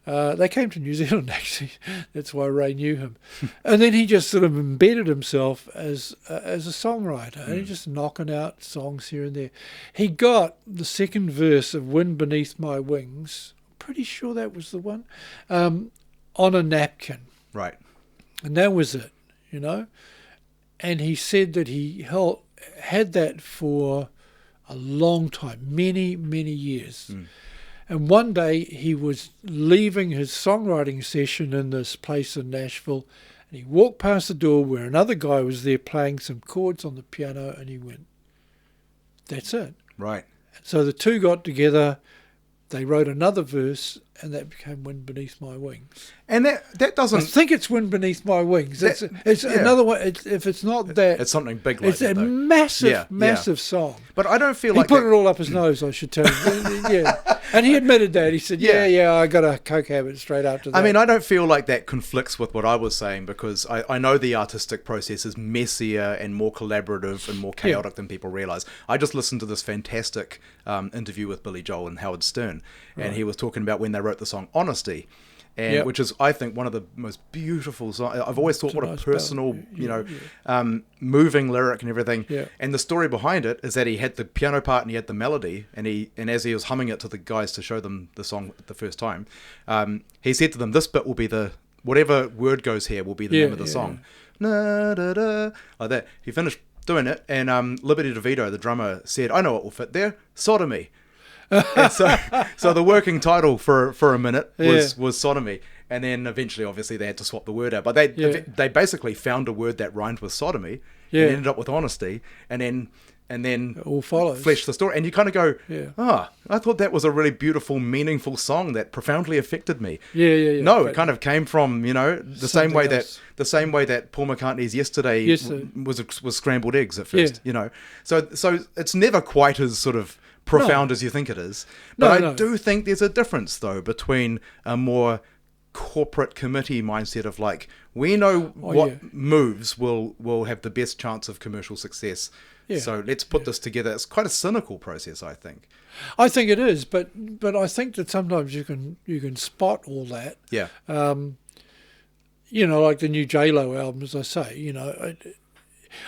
They came to New Zealand, actually. That's why Ray knew him. And then he just sort of embedded himself as a songwriter, and he just knocking out songs here and there. He got the second verse of Wind Beneath My Wings, pretty sure that was the one, on a napkin. Right. And that was it, you know. And he said that he had that for a long time, many, many years. And one day he was leaving his songwriting session in this place in Nashville, and he walked past the door where another guy was there playing some chords on the piano, and he went, "That's it." Right. So the two got together, they wrote another verse, and that became Wind Beneath My Wings. And that doesn't... I think it's Wind Beneath My Wings. It's another one. If it's not that... It's something big like it's that, a though. massive song. But I don't feel He like... put it all up his nose, I should tell you. Yeah. And he admitted that. He said, I got a coke habit straight after that. I mean, I don't feel like that conflicts with what I was saying, because I know the artistic process is messier and more collaborative and more chaotic than people realise. I just listened to this fantastic interview with Billy Joel and Howard Stern, and he was talking about when they wrote the song Honesty, and which is, I think, one of the most beautiful songs. I've always thought, what a personal, moving lyric and everything. Yeah. And the story behind it is that he had the piano part and he had the melody, and as he was humming it to the guys to show them the song the first time, he said to them, "This bit will be whatever word goes here will be the name of the song." Na, da, da, like that. He finished doing it, and Liberty DeVito, the drummer, said, "I know what will fit there: sodomy." And so the working title for a minute was sodomy, and then eventually, obviously, they had to swap the word out. But they basically found a word that rhymed with sodomy, and ended up with honesty, and then it all follows, flesh the story. And you kind of go, I thought that was a really beautiful, meaningful song that profoundly affected me. No, it kind of came from the same way that Paul McCartney's Yesterday was scrambled eggs at first. So it's never quite as sort of profound as you think it is. But I do think there's a difference, though, between a more corporate committee mindset of like, we know what moves will have the best chance of commercial success. So let's put this together. It's quite a cynical process, I think. I think it is, but I think that sometimes you can spot all that. Yeah. Like the new J-Lo album, as I say,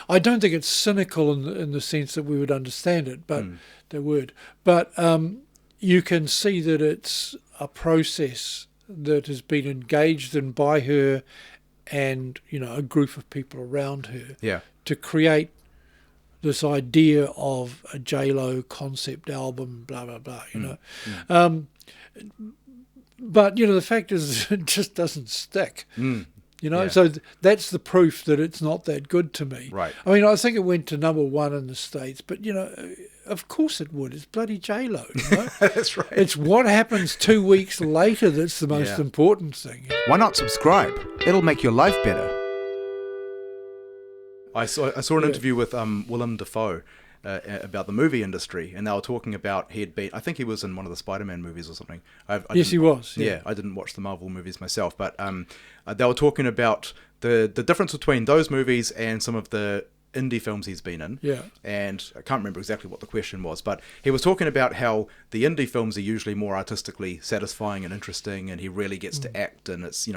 I don't think it's cynical in the sense that we would understand it, but the word. But you can see that it's a process that has been engaged in by her and, a group of people around her to create this idea of a J-Lo concept album, blah, blah, blah, But, the fact is it just doesn't stick. So that's the proof that it's not that good to me. Right. I mean, I think it went to #1 in the States, but, of course it would. It's bloody J-Lo, That's right. It's what happens 2 weeks later that's the most important thing. Why not subscribe? It'll make your life better. I saw an interview with Willem Dafoe about the movie industry, and they were talking about I think he was in one of the Spider-Man movies or something. Yes, he was. Yeah, I didn't watch the Marvel movies myself, but they were talking about the difference between those movies and some of the indie films he's been in. Yeah. And I can't remember exactly what the question was, but he was talking about how the indie films are usually more artistically satisfying and interesting, and he really gets to act, and it's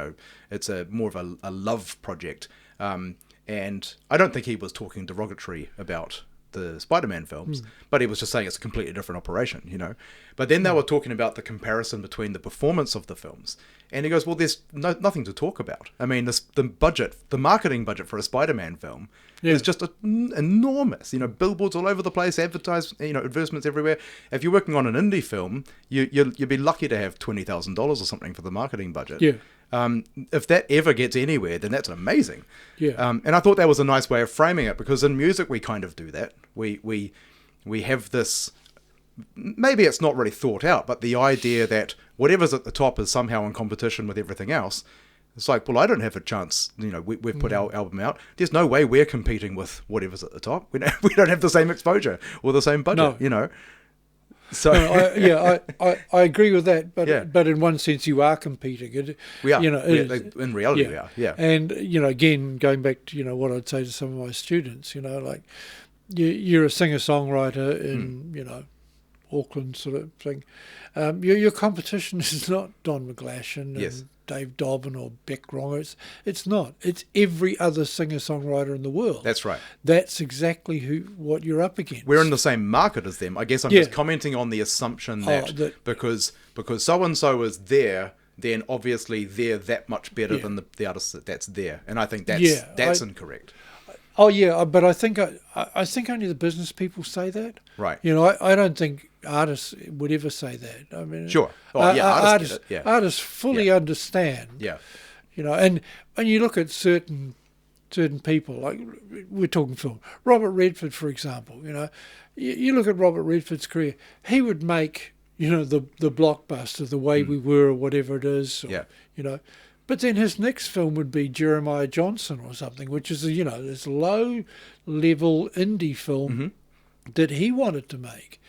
it's more of a love project. And I don't think he was talking derogatory about the Spider-Man films, but he was just saying it's a completely different operation, But then they were talking about the comparison between the performance of the films, and he goes, well, there's nothing to talk about. I mean, the marketing budget for a Spider-Man film is just enormous. Billboards all over the place, advertisements everywhere. If you're working on an indie film, you'd be lucky to have $20,000 or something for the marketing budget. Yeah. If that ever gets anywhere, then that's amazing. Yeah. And I thought that was a nice way of framing it, because in music we kind of do that. We have this, maybe it's not really thought out, but the idea that whatever's at the top is somehow in competition with everything else. It's like, well, I don't have a chance. We've put our album out. There's no way we're competing with whatever's at the top. We don't have the same exposure or the same budget. No. So I agree with that, but in one sense you are competing. We are. In reality, we are. Yeah. And again, going back to what I'd say to some of my students, like you're a singer-songwriter in Auckland sort of thing. Your competition is not Don McGlashan and Dave Dobbin or Beck Wronger. It's not. It's every other singer-songwriter in the world. That's right. That's exactly what you're up against. We're in the same market as them. I guess I'm just commenting on the assumption that because so-and-so is there, then obviously they're that much better than the artist that's there. And I think that's incorrect. Oh yeah, but I think only the business people say that. Right. You know, I don't think artists would ever say that. I mean, Sure. Oh, yeah, artists get it. Yeah. Artists fully understand. Yeah. You know, and you look at certain people, like we're talking film. Robert Redford, for example. You know, you look at Robert Redford's career. He would make, you know, the blockbuster, The Way We Were, or whatever it is. Or, Yeah. You know. But then his next film would be Jeremiah Johnson or something, which is, you know, this low-level indie film that he wanted to make.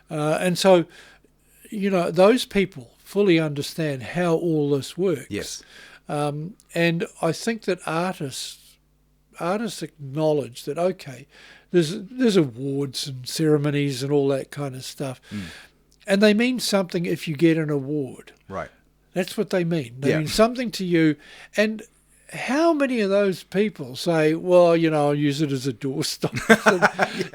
And so, you know, those people fully understand how all this works. Yes. And I think that artists acknowledge that, okay, there's awards and ceremonies and all that kind of stuff. And they mean something if you get an award. Right. That's what they mean. They mean something to you. And how many of those people say, well, you know, I'll use it as a doorstop?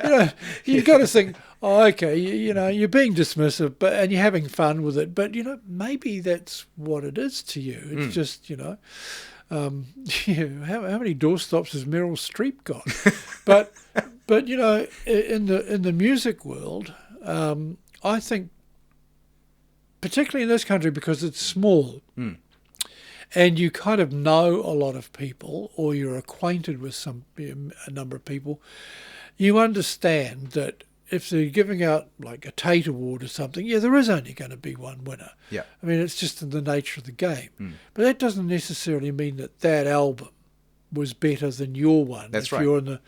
You know, you've got to think, oh, okay, you know, you're being dismissive, and you're having fun with it. But, you know, maybe that's what it is to you. It's just, you know, how many doorstops has Meryl Streep got? but you know, in the music world, I think, particularly in this country, because it's small and you kind of know a lot of people, or you're acquainted with a number of people, you understand that if they're giving out like a Tate Award or something, there is only going to be one winner. Yeah. I mean, it's just in the nature of the game. But that doesn't necessarily mean that album was better than your one. That's right. If you're in the,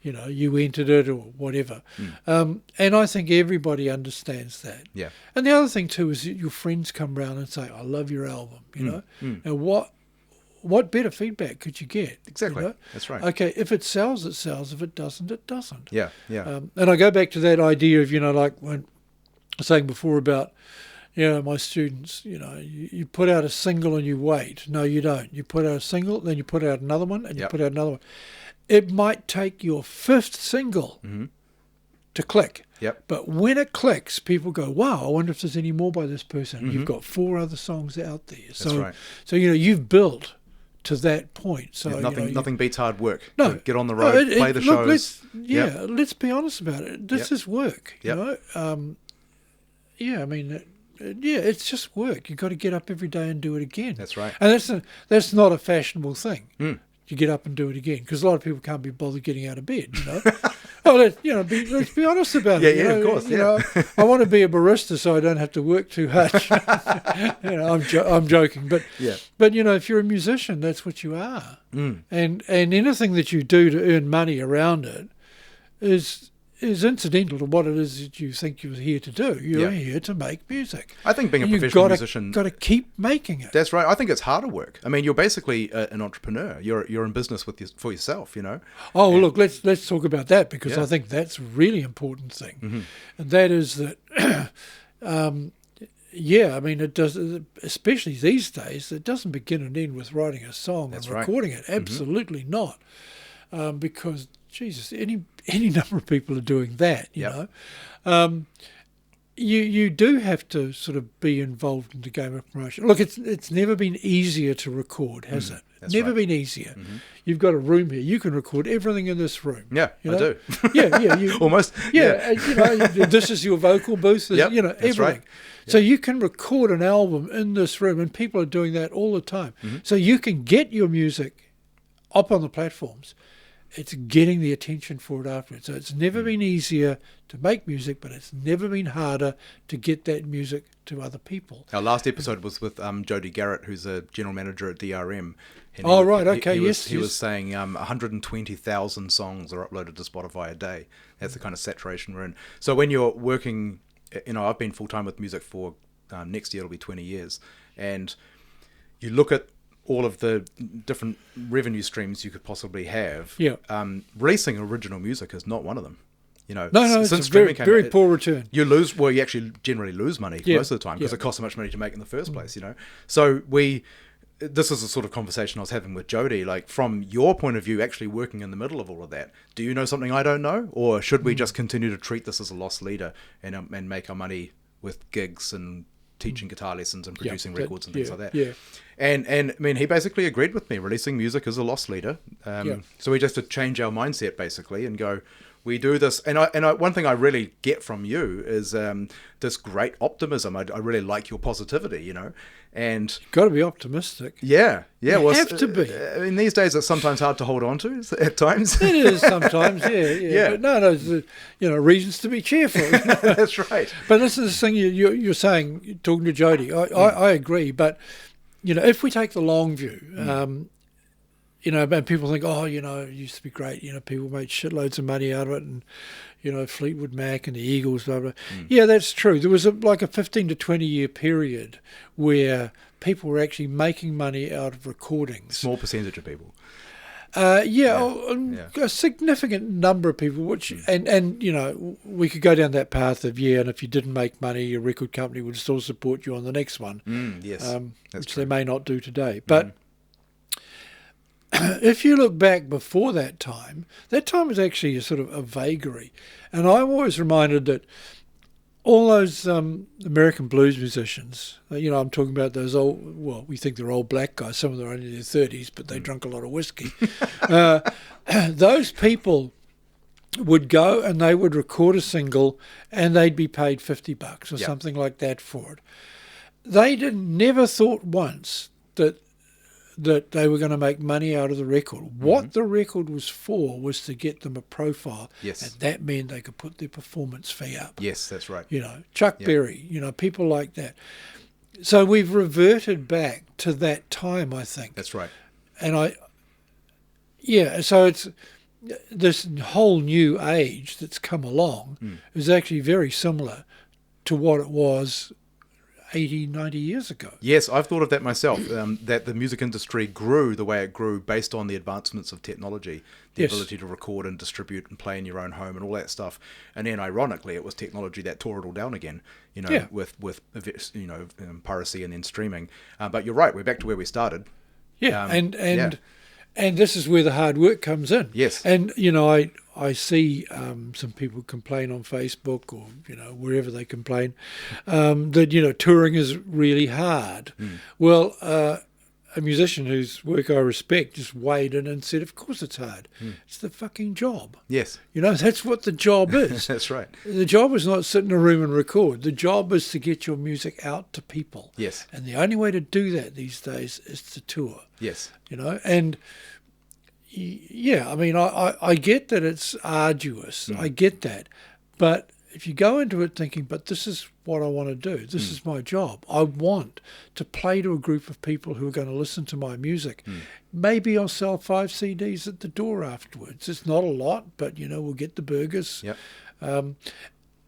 you know, you entered it or whatever. And I think everybody understands that. Yeah. And the other thing too is that your friends come round and say, I love your album, you know. And what better feedback could you get? Exactly. You know? That's right. Okay, if it sells, it sells. If it doesn't, it doesn't. Yeah, yeah. And I go back to that idea of, you know, like when I was saying before about, you know, my students, you know, you put out a single and you wait. No, you don't. You put out a single, then you put out another one, and you put out another one. It might take your fifth single to click. Yep. But when it clicks, people go, wow, I wonder if there's any more by this person. You've got 4 other songs out there. So, That's right. So, you know, you've built to that point. So nothing beats hard work. No, Get on the road, play the shows. Let's be honest about it. This is work. You know. I mean, it's just work. You've got to get up every day and do it again. That's right. And that's not a fashionable thing. You get up and do it again, because a lot of people can't be bothered getting out of bed. You know. Let's be honest about it. Yeah, of course. You know, I want to be a barista so I don't have to work too hard. You know, I'm joking, but you know, if you're a musician, that's what you are. And anything that you do to earn money around it is incidental to what it is that you think you're here to do. You're here to make music. I think being a professional musician, got to keep making it. That's right. I think it's harder work. I mean, you're basically an entrepreneur. You're in business for yourself. You know. Oh, well, look, let's talk about that, because I think that's a really important thing, and that is that. I mean, it does, especially these days. It doesn't begin and end with writing a song and recording it. Absolutely not, because Jesus, any number of people are doing that. You know, you do have to sort of be involved in the game of promotion. Look, it's never been easier to record, has it? Never been easier. You've got a room here. You can record everything in this room. Yeah, you know? I do. You, almost. Yeah, you know, this is your vocal booth. You know, everything. Right. So you can record an album in this room, and people are doing that all the time. So you can get your music up on the platforms. It's getting the attention for it afterwards. So it's never been easier to make music, but it's never been harder to get that music to other people. Our last episode was with Jody Garrett, who's a general manager at DRM. And he was saying 120,000 songs are uploaded to Spotify a day. That's the kind of saturation we're in. So when you're working, you know, I've been full-time with music for, next year it'll be 20 years. And you look at all of the different revenue streams you could possibly have. Releasing original music is not one of them. You know, it's a very poor return. You actually generally lose money most of the time, because it costs so much money to make in the first place. You know, so this is the sort of conversation I was having with Jody. Like, from your point of view, actually working in the middle of all of that, do you know something I don't know, or should we just continue to treat this as a lost leader and make our money with gigs and teaching guitar lessons and producing records and things like that. Yeah. And I mean, he basically agreed with me. Releasing music is a loss leader. So we just have to change our mindset basically and go, we do this. And I one thing I really get from you is this great optimism. I really like your positivity, you know. And You've got to be optimistic. Yeah. You have to be. I mean, these days it's sometimes hard to hold on to at times. It is sometimes, yeah. But no, reasons to be cheerful. That's right. But this is the thing you're saying, talking to Jody. I agree, but if we take the long view, and people think, it used to be great. People made shitloads of money out of it, and Fleetwood Mac and the Eagles, blah blah. Yeah, that's true. There was like a 15 to 20 year period where people were actually making money out of recordings. Small percentage of people. A significant number of people, which and we could go down that path of and if you didn't make money, your record company would still support you on the next one. Which true. They may not do today. But if you look back before that time was actually a sort of a vagary, and I'm always reminded that all those American blues musicians, I'm talking about those we think they're old black guys. Some of them are only in their 30s, but they drunk a lot of whiskey. Those people would go and they would record a single and they'd be paid $50 or something like that for it. They never thought once that they were going to make money out of the record. What the record was for was to get them a profile. Yes. And that meant they could put their performance fee up. Yes, that's right. Chuck Berry, people like that. So we've reverted back to that time, I think. That's right. And so it's this whole new age that's come along is actually very similar to what it was 80, 90 years ago. Yes, I've thought of that myself, that the music industry grew the way it grew based on the advancements of technology, the ability to record and distribute and play in your own home and all that stuff. And then ironically, it was technology that tore it all down again, with piracy and then streaming. But you're right, we're back to where we started. Yeah, and this is where the hard work comes in. Yes. And, I see some people complain on Facebook or, wherever they complain, that, touring is really hard. Well, a musician whose work I respect just weighed in and said, of course it's hard. It's the fucking job. Yes. That's what the job is. That's right. The job is not sit in a room and record. The job is to get your music out to people. Yes. And the only way to do that these days is to tour. Yes. And I get that it's arduous. I get that. But if you go into it thinking, but this is what I want to do, this is my job, I want to play to a group of people who are going to listen to my music. Maybe I'll sell 5 CDs at the door afterwards. It's not a lot, but, we'll get the burgers. Yep. And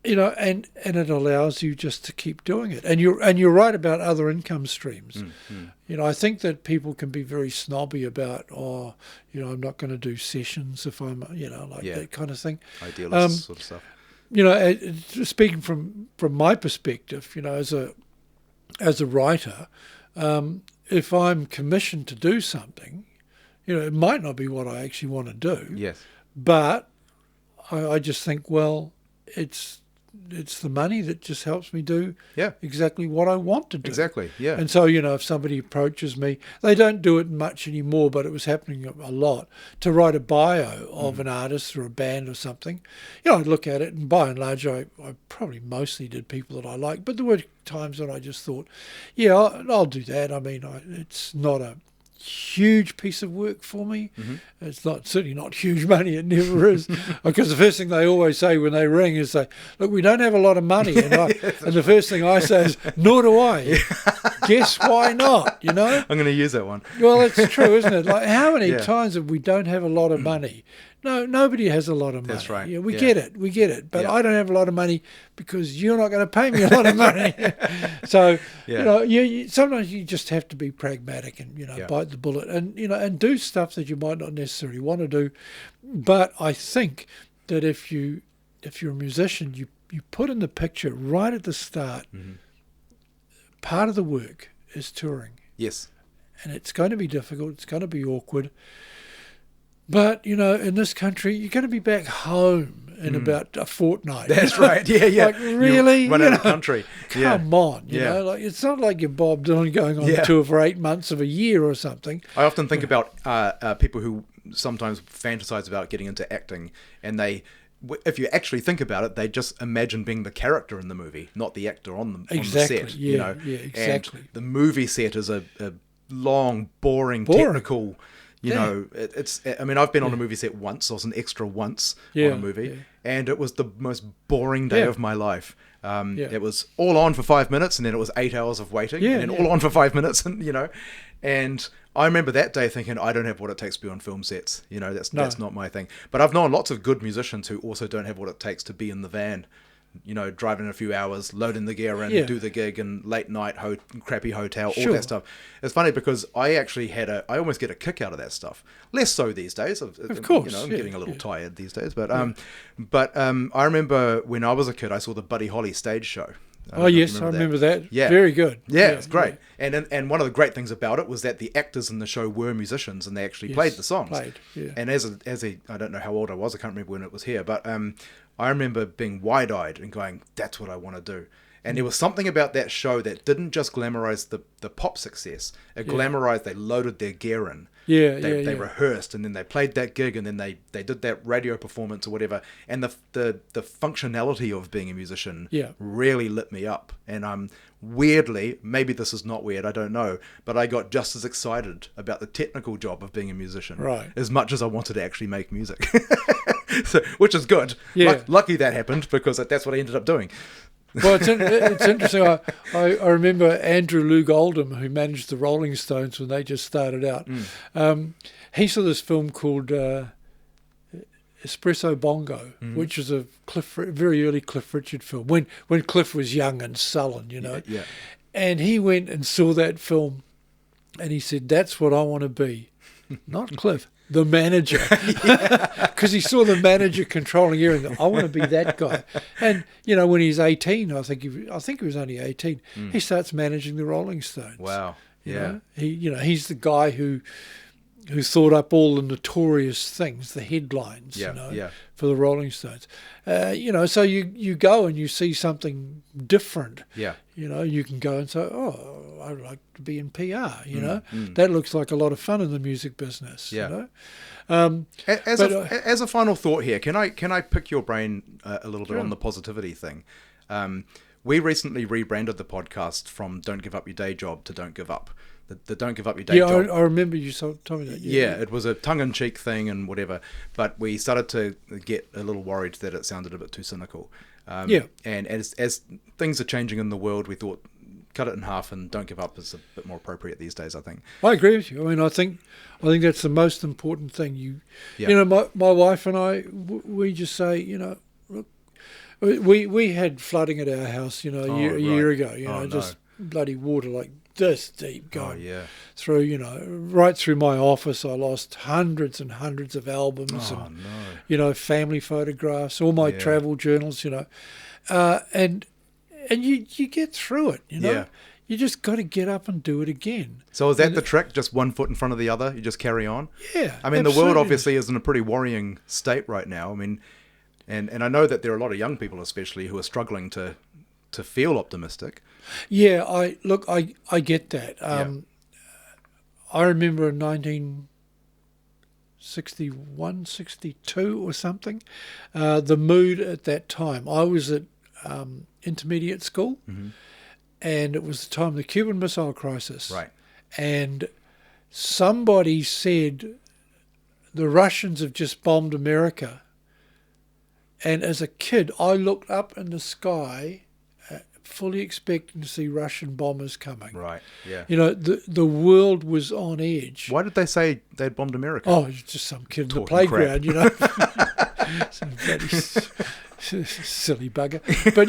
it allows you just to keep doing it. And you're right about other income streams. I think that people can be very snobby about, I'm not going to do sessions if I'm, that kind of thing. Idealist sort of stuff. Speaking from my perspective, as a writer, if I'm commissioned to do something, it might not be what I actually want to do. Yes. But I just think, well, it's the money that just helps me do exactly what I want to do. Exactly, yeah. And so, if somebody approaches me, they don't do it much anymore, but it was happening a lot, to write a bio of an artist or a band or something. I'd look at it, and by and large, I probably mostly did people that I liked, but there were times when I just thought, I'll do that. I mean, it's not a huge piece of work for me. It's certainly not huge money. It never is, because the first thing they always say when they ring is, look, we don't have a lot of money, and the first thing I say is, nor do I. Guess why not? I'm going to use that one. Well, it's true, isn't it? Like, how many times have we don't have a lot of money? No, nobody has a lot of money. That's right. Yeah, we get it. But I don't have a lot of money because you're not going to pay me a lot of money. So, you sometimes you just have to be pragmatic and, bite the bullet and, and do stuff that you might not necessarily want to do. But I think that if you're a musician, you put in the picture right at the start, part of the work is touring. Yes. And it's going to be difficult. It's going to be awkward. But, in this country, you're going to be back home in about a fortnight. That's right. Yeah, yeah. Like, really? You run out of country. Come on. You know, like, it's not like you're Bob Dylan going on a tour for 8 months of a year or something. I often think about people who sometimes fantasize about getting into acting, and if you actually think about it, they just imagine being the character in the movie, not the actor on the set. Yeah, exactly. And the movie set is a long, boring. Technical. You know, it's. I mean, I've been on a movie set once. I was an extra once on a movie, and it was the most boring day of my life. It was all on for 5 minutes, and then it was 8 hours of waiting, and then all on for 5 minutes, and and I remember that day thinking, I don't have what it takes to be on film sets. That's not my thing. But I've known lots of good musicians who also don't have what it takes to be in the van. Driving a few hours, loading the gear in, do the gig, and late night, crappy hotel, all that stuff. It's funny because I actually I almost get a kick out of that stuff. Less so these days. Of course. I'm getting a little tired these days. But I remember when I was a kid, I saw the Buddy Holly stage show. Oh, yes, I remember that. Yeah. Very good. Yeah, it's great. Yeah. And one of the great things about it was that the actors in the show were musicians, and they actually played the songs. And as a I don't know how old I was, I can't remember when it was here, but I remember being wide-eyed and going, that's what I want to do. And there was something about that show that didn't just glamorize the pop success. It glamorized, they loaded their gear in. They rehearsed, and then they played that gig, and then they did that radio performance or whatever. And the functionality of being a musician really lit me up. And weirdly, maybe this is not weird, I don't know, but I got just as excited about the technical job of being a musician as much as I wanted to actually make music. So, which is good. Lucky that happened, because that's what I ended up doing. Well, it's interesting. I remember Andrew Loog Oldham, who managed the Rolling Stones when they just started out. He saw this film called Espresso Bongo, which was a very early Cliff Richard film, when Cliff was young and sullen, And he went and saw that film, and he said, that's what I want to be. Not Cliff, the manager. Because he saw the manager controlling everything. I want to be that guy. And, when he's 18, I think he was only 18, he starts managing the Rolling Stones. Wow. He's the guy who thought up all the notorious things, the headlines, for the Rolling Stones. So you go and you see something different. You can go and say, oh, I'd like to be in PR, That looks like a lot of fun in the music business, As a final thought here, can I pick your brain a little bit on the positivity thing? We recently rebranded the podcast from Don't Give Up Your Day Job to Don't Give Up. The Don't Give Up Your Day job. I remember you told me that. It was a tongue-in-cheek thing and whatever, but we started to get a little worried that it sounded a bit too cynical. And as things are changing in the world, we thought, cut it in half, and Don't Give Up is a bit more appropriate these days, I think. I agree with you. I mean, I think that's the most important thing. My wife and I, we just say, look, we had flooding at our house, a year ago, bloody water like this deep going through, right through my office. I lost hundreds and hundreds of albums and, family photographs, all my travel journals, and you get through it, You just got to get up and do it again. So is that the trick? Just one foot in front of the other? You just carry on? Yeah. I mean, the world obviously is in a pretty worrying state right now. I mean, and I know that there are a lot of young people especially who are struggling to feel optimistic. Yeah, I get that. I remember in 1961, 62 or something, the mood at that time. I was at intermediate school, and it was the time of the Cuban Missile Crisis. Right. And somebody said, the Russians have just bombed America. And as a kid, I looked up in the sky, fully expecting to see Russian bombers coming. Right, yeah. The world was on edge. Why did they say they'd bombed America? Oh, it's just some kid in the playground, Some bloody silly bugger. But,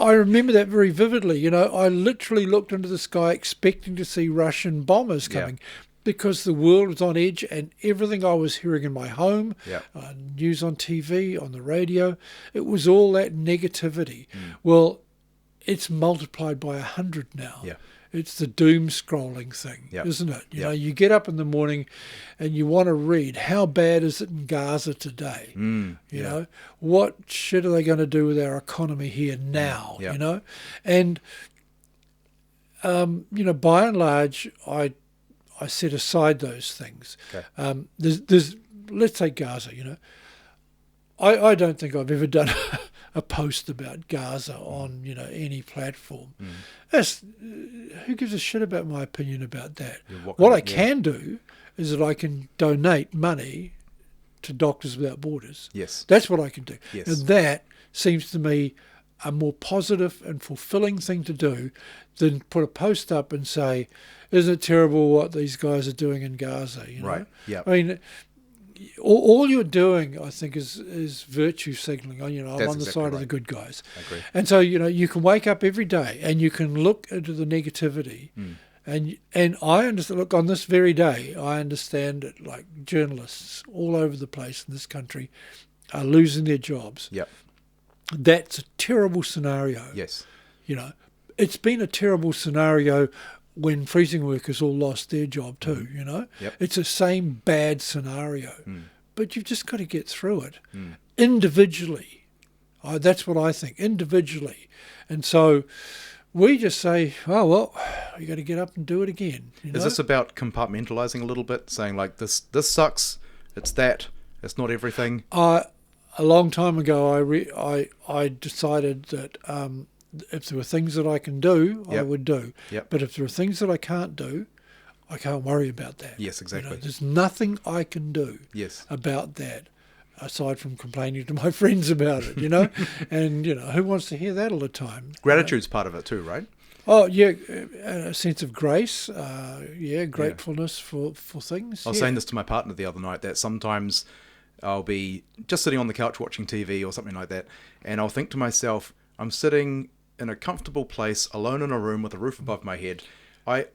I remember that very vividly. I literally looked into the sky expecting to see Russian bombers coming. Because the world was on edge, and everything I was hearing in my home, news on TV, on the radio, it was all that negativity. Well, it's multiplied by 100 now. it's the doom scrolling thing, isn't it? You know, you get up in the morning and you want to read, how bad is it in Gaza today? You know, what shit are they going to do with our economy here now? You know, and you know, by and large, I set aside those things. There's let's say Gaza. You know, I don't think I've ever done a post about Gaza on, you know, any platform. Who gives a shit about my opinion about that? What I can do is that I can donate money to Doctors Without Borders. That's what I can do. And that seems to me a more positive and fulfilling thing to do than put a post up and say, isn't it terrible what these guys are doing in Gaza? You know? I mean, all you're doing, I think, is virtue signaling. You know, I'm on the side of the good guys. I agree. And so, you know, you can wake up every day and you can look into the negativity. And I understand, look, on this very day, I understand that, like, journalists all over the place in this country are losing their jobs. That's a terrible scenario. You know, it's been a terrible scenario when freezing workers all lost their job too, you know. It's the same bad scenario. But you've just got to get through it individually. That's what I think, individually. And so we just say, oh, well, you got to get up and do it again. You know? Is this about compartmentalizing a little bit, saying like this sucks, it's not everything? A long time ago, I decided that if there were things that I can do, I would do. But if there are things that I can't do, I can't worry about that. Exactly. You know, there's nothing I can do about that, aside from complaining to my friends about it, you know. And, you know, who wants to hear that all the time? Gratitude's part of it too, right? Oh, yeah, a sense of grace, gratefulness for things. I was saying this to my partner the other night, that sometimes I'll be just sitting on the couch watching TV or something like that, and I'll think to myself, I'm sitting in a comfortable place, alone in a room with a roof above my head.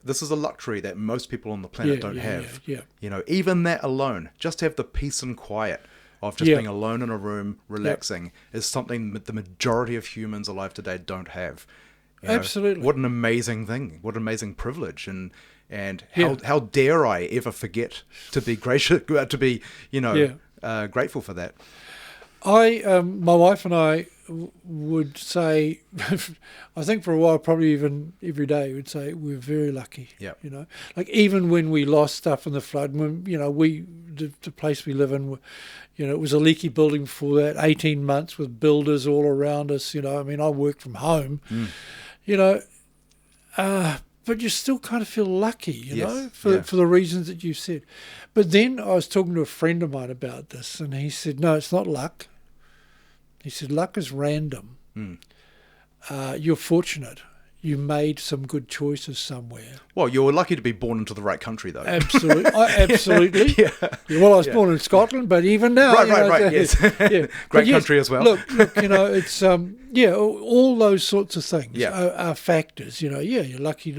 This is a luxury that most people on the planet don't have. You know, even that alone, just have the peace and quiet of just being alone in a room, relaxing, is something that the majority of humans alive today don't have. You know, absolutely. What an amazing thing. What an amazing privilege. And how dare I ever forget to be gracious, to be, you know, grateful for that. My wife and I would say, I think for a while, probably even every day, would say we're very lucky. You know, like even when we lost stuff in the flood, when, you know, the place we live in, you know, it was a leaky building before that, 18 months with builders all around us. You know, I mean, I worked from home, you know, but you still kind of feel lucky, you know, for the reasons that you said. But then I was talking to a friend of mine about this, and he said, no, it's not luck. He said, luck is random. You're fortunate. You made some good choices somewhere. Well, you were lucky to be born into the right country, though. Absolutely. Absolutely. Well, I was born in Scotland, but even now... Right, yes. Great country as well. Look, you know, it's... all those sorts of things are factors. You know, you're lucky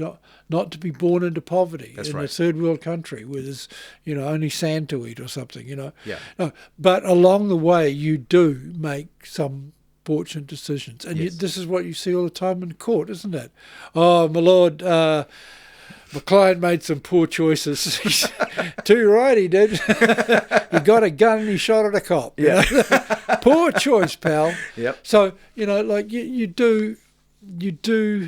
not to be born into poverty in a third world country where there's, you know, only sand to eat or something, you know. No, but along the way, you do make some fortunate decisions. And this is what you see all the time in court, isn't it? Oh, my lord, my client made some poor choices. Too right, he did. He got a gun and he shot at a cop. You know? Poor choice, pal. So, you know, like you do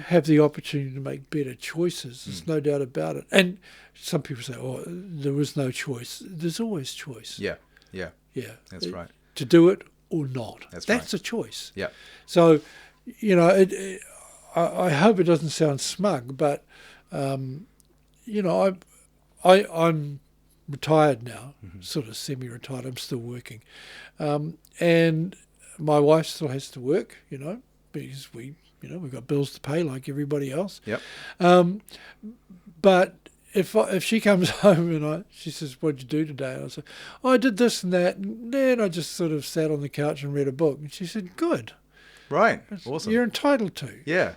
have the opportunity to make better choices. There's no doubt about it. And some people say, oh, there was no choice. There's always choice. Yeah. That's right. To do it or not. That's a choice. So, you know, I hope it doesn't sound smug, but, you know, I'm retired now, sort of semi-retired. I'm still working. And my wife still has to work, you know, because we've got bills to pay like everybody else. But if she comes home and she says, what'd you do today? And I say, oh, I did this and that. And then I just sort of sat on the couch and read a book. And she said, good. Right. Awesome. You're entitled to. Yeah.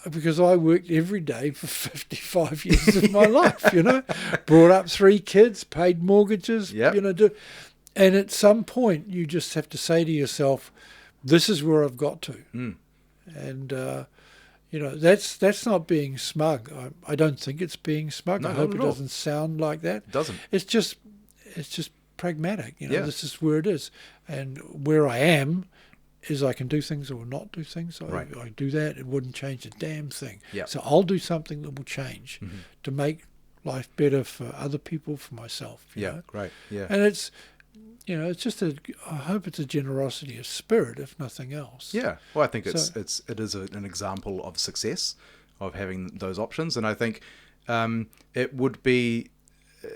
Because I worked every day for 55 years of my life, you know. Brought up 3 kids, paid mortgages, you know. And at some point, you just have to say to yourself, this is where I've got to. And, You know, that's not being smug. I don't think it's being smug. No, I not hope at it all. doesn't sound like that. It doesn't. It's just pragmatic. You know, Yeah. this is where it is, and where I am is I can do things or not do things. Right. I do that. It wouldn't change a damn thing. Yeah. So I'll do something that will change Mm-hmm. to make life better for other people, for myself. You Yeah, know? great. Yeah. And it's, you know, it's just I hope it's a generosity of spirit, if nothing else. Yeah, well, I think it So- is an example of success, of having those options, and I think it would be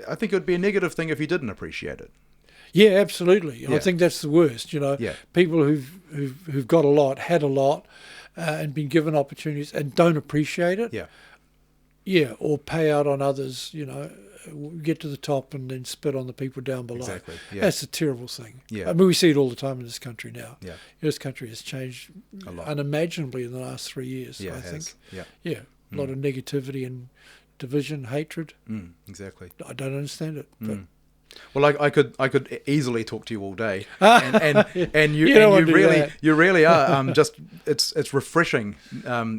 a negative thing if you didn't appreciate it. Yeah, absolutely. Yeah. I think that's the worst. You know, Yeah. people who've got a lot, had a lot, and been given opportunities and don't appreciate it. Yeah, Yeah, or pay out on others. You know, get to the top and then spit on the people down below. exactly. Yeah, That's a terrible thing. Yeah. I mean, we see it all the time in this country now. yeah, This country has changed a lot. unimaginably in the last 3 years. Yeah, I it think. has. Yeah, Yeah, a lot of negativity and division, hatred. exactly. I don't understand it. But Well, I could easily talk to you all day, and you You don't wanna do really that. you really are just it's refreshing.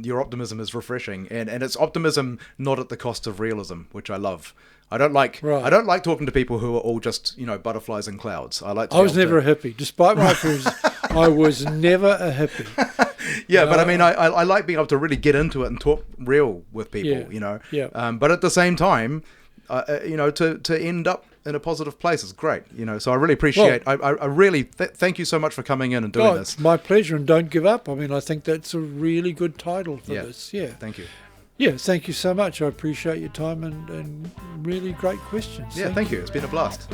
Your optimism is refreshing, and it's optimism not at the cost of realism, which I love. I don't like talking to people who are all just butterflies and clouds. I was never a hippie, despite my appearance. I was never a hippie. Yeah, but I mean, I like being able to really get into it and talk real with people. Yeah. But at the same time, to end up in a positive place is great. So I really appreciate. I really thank you so much for coming in and doing this. It's my pleasure, and don't give up. I mean, I think that's a really good title for this. Yeah. Thank you. Yeah, thank you so much. I appreciate your time and really great questions. Yeah, thank you. It's been a blast.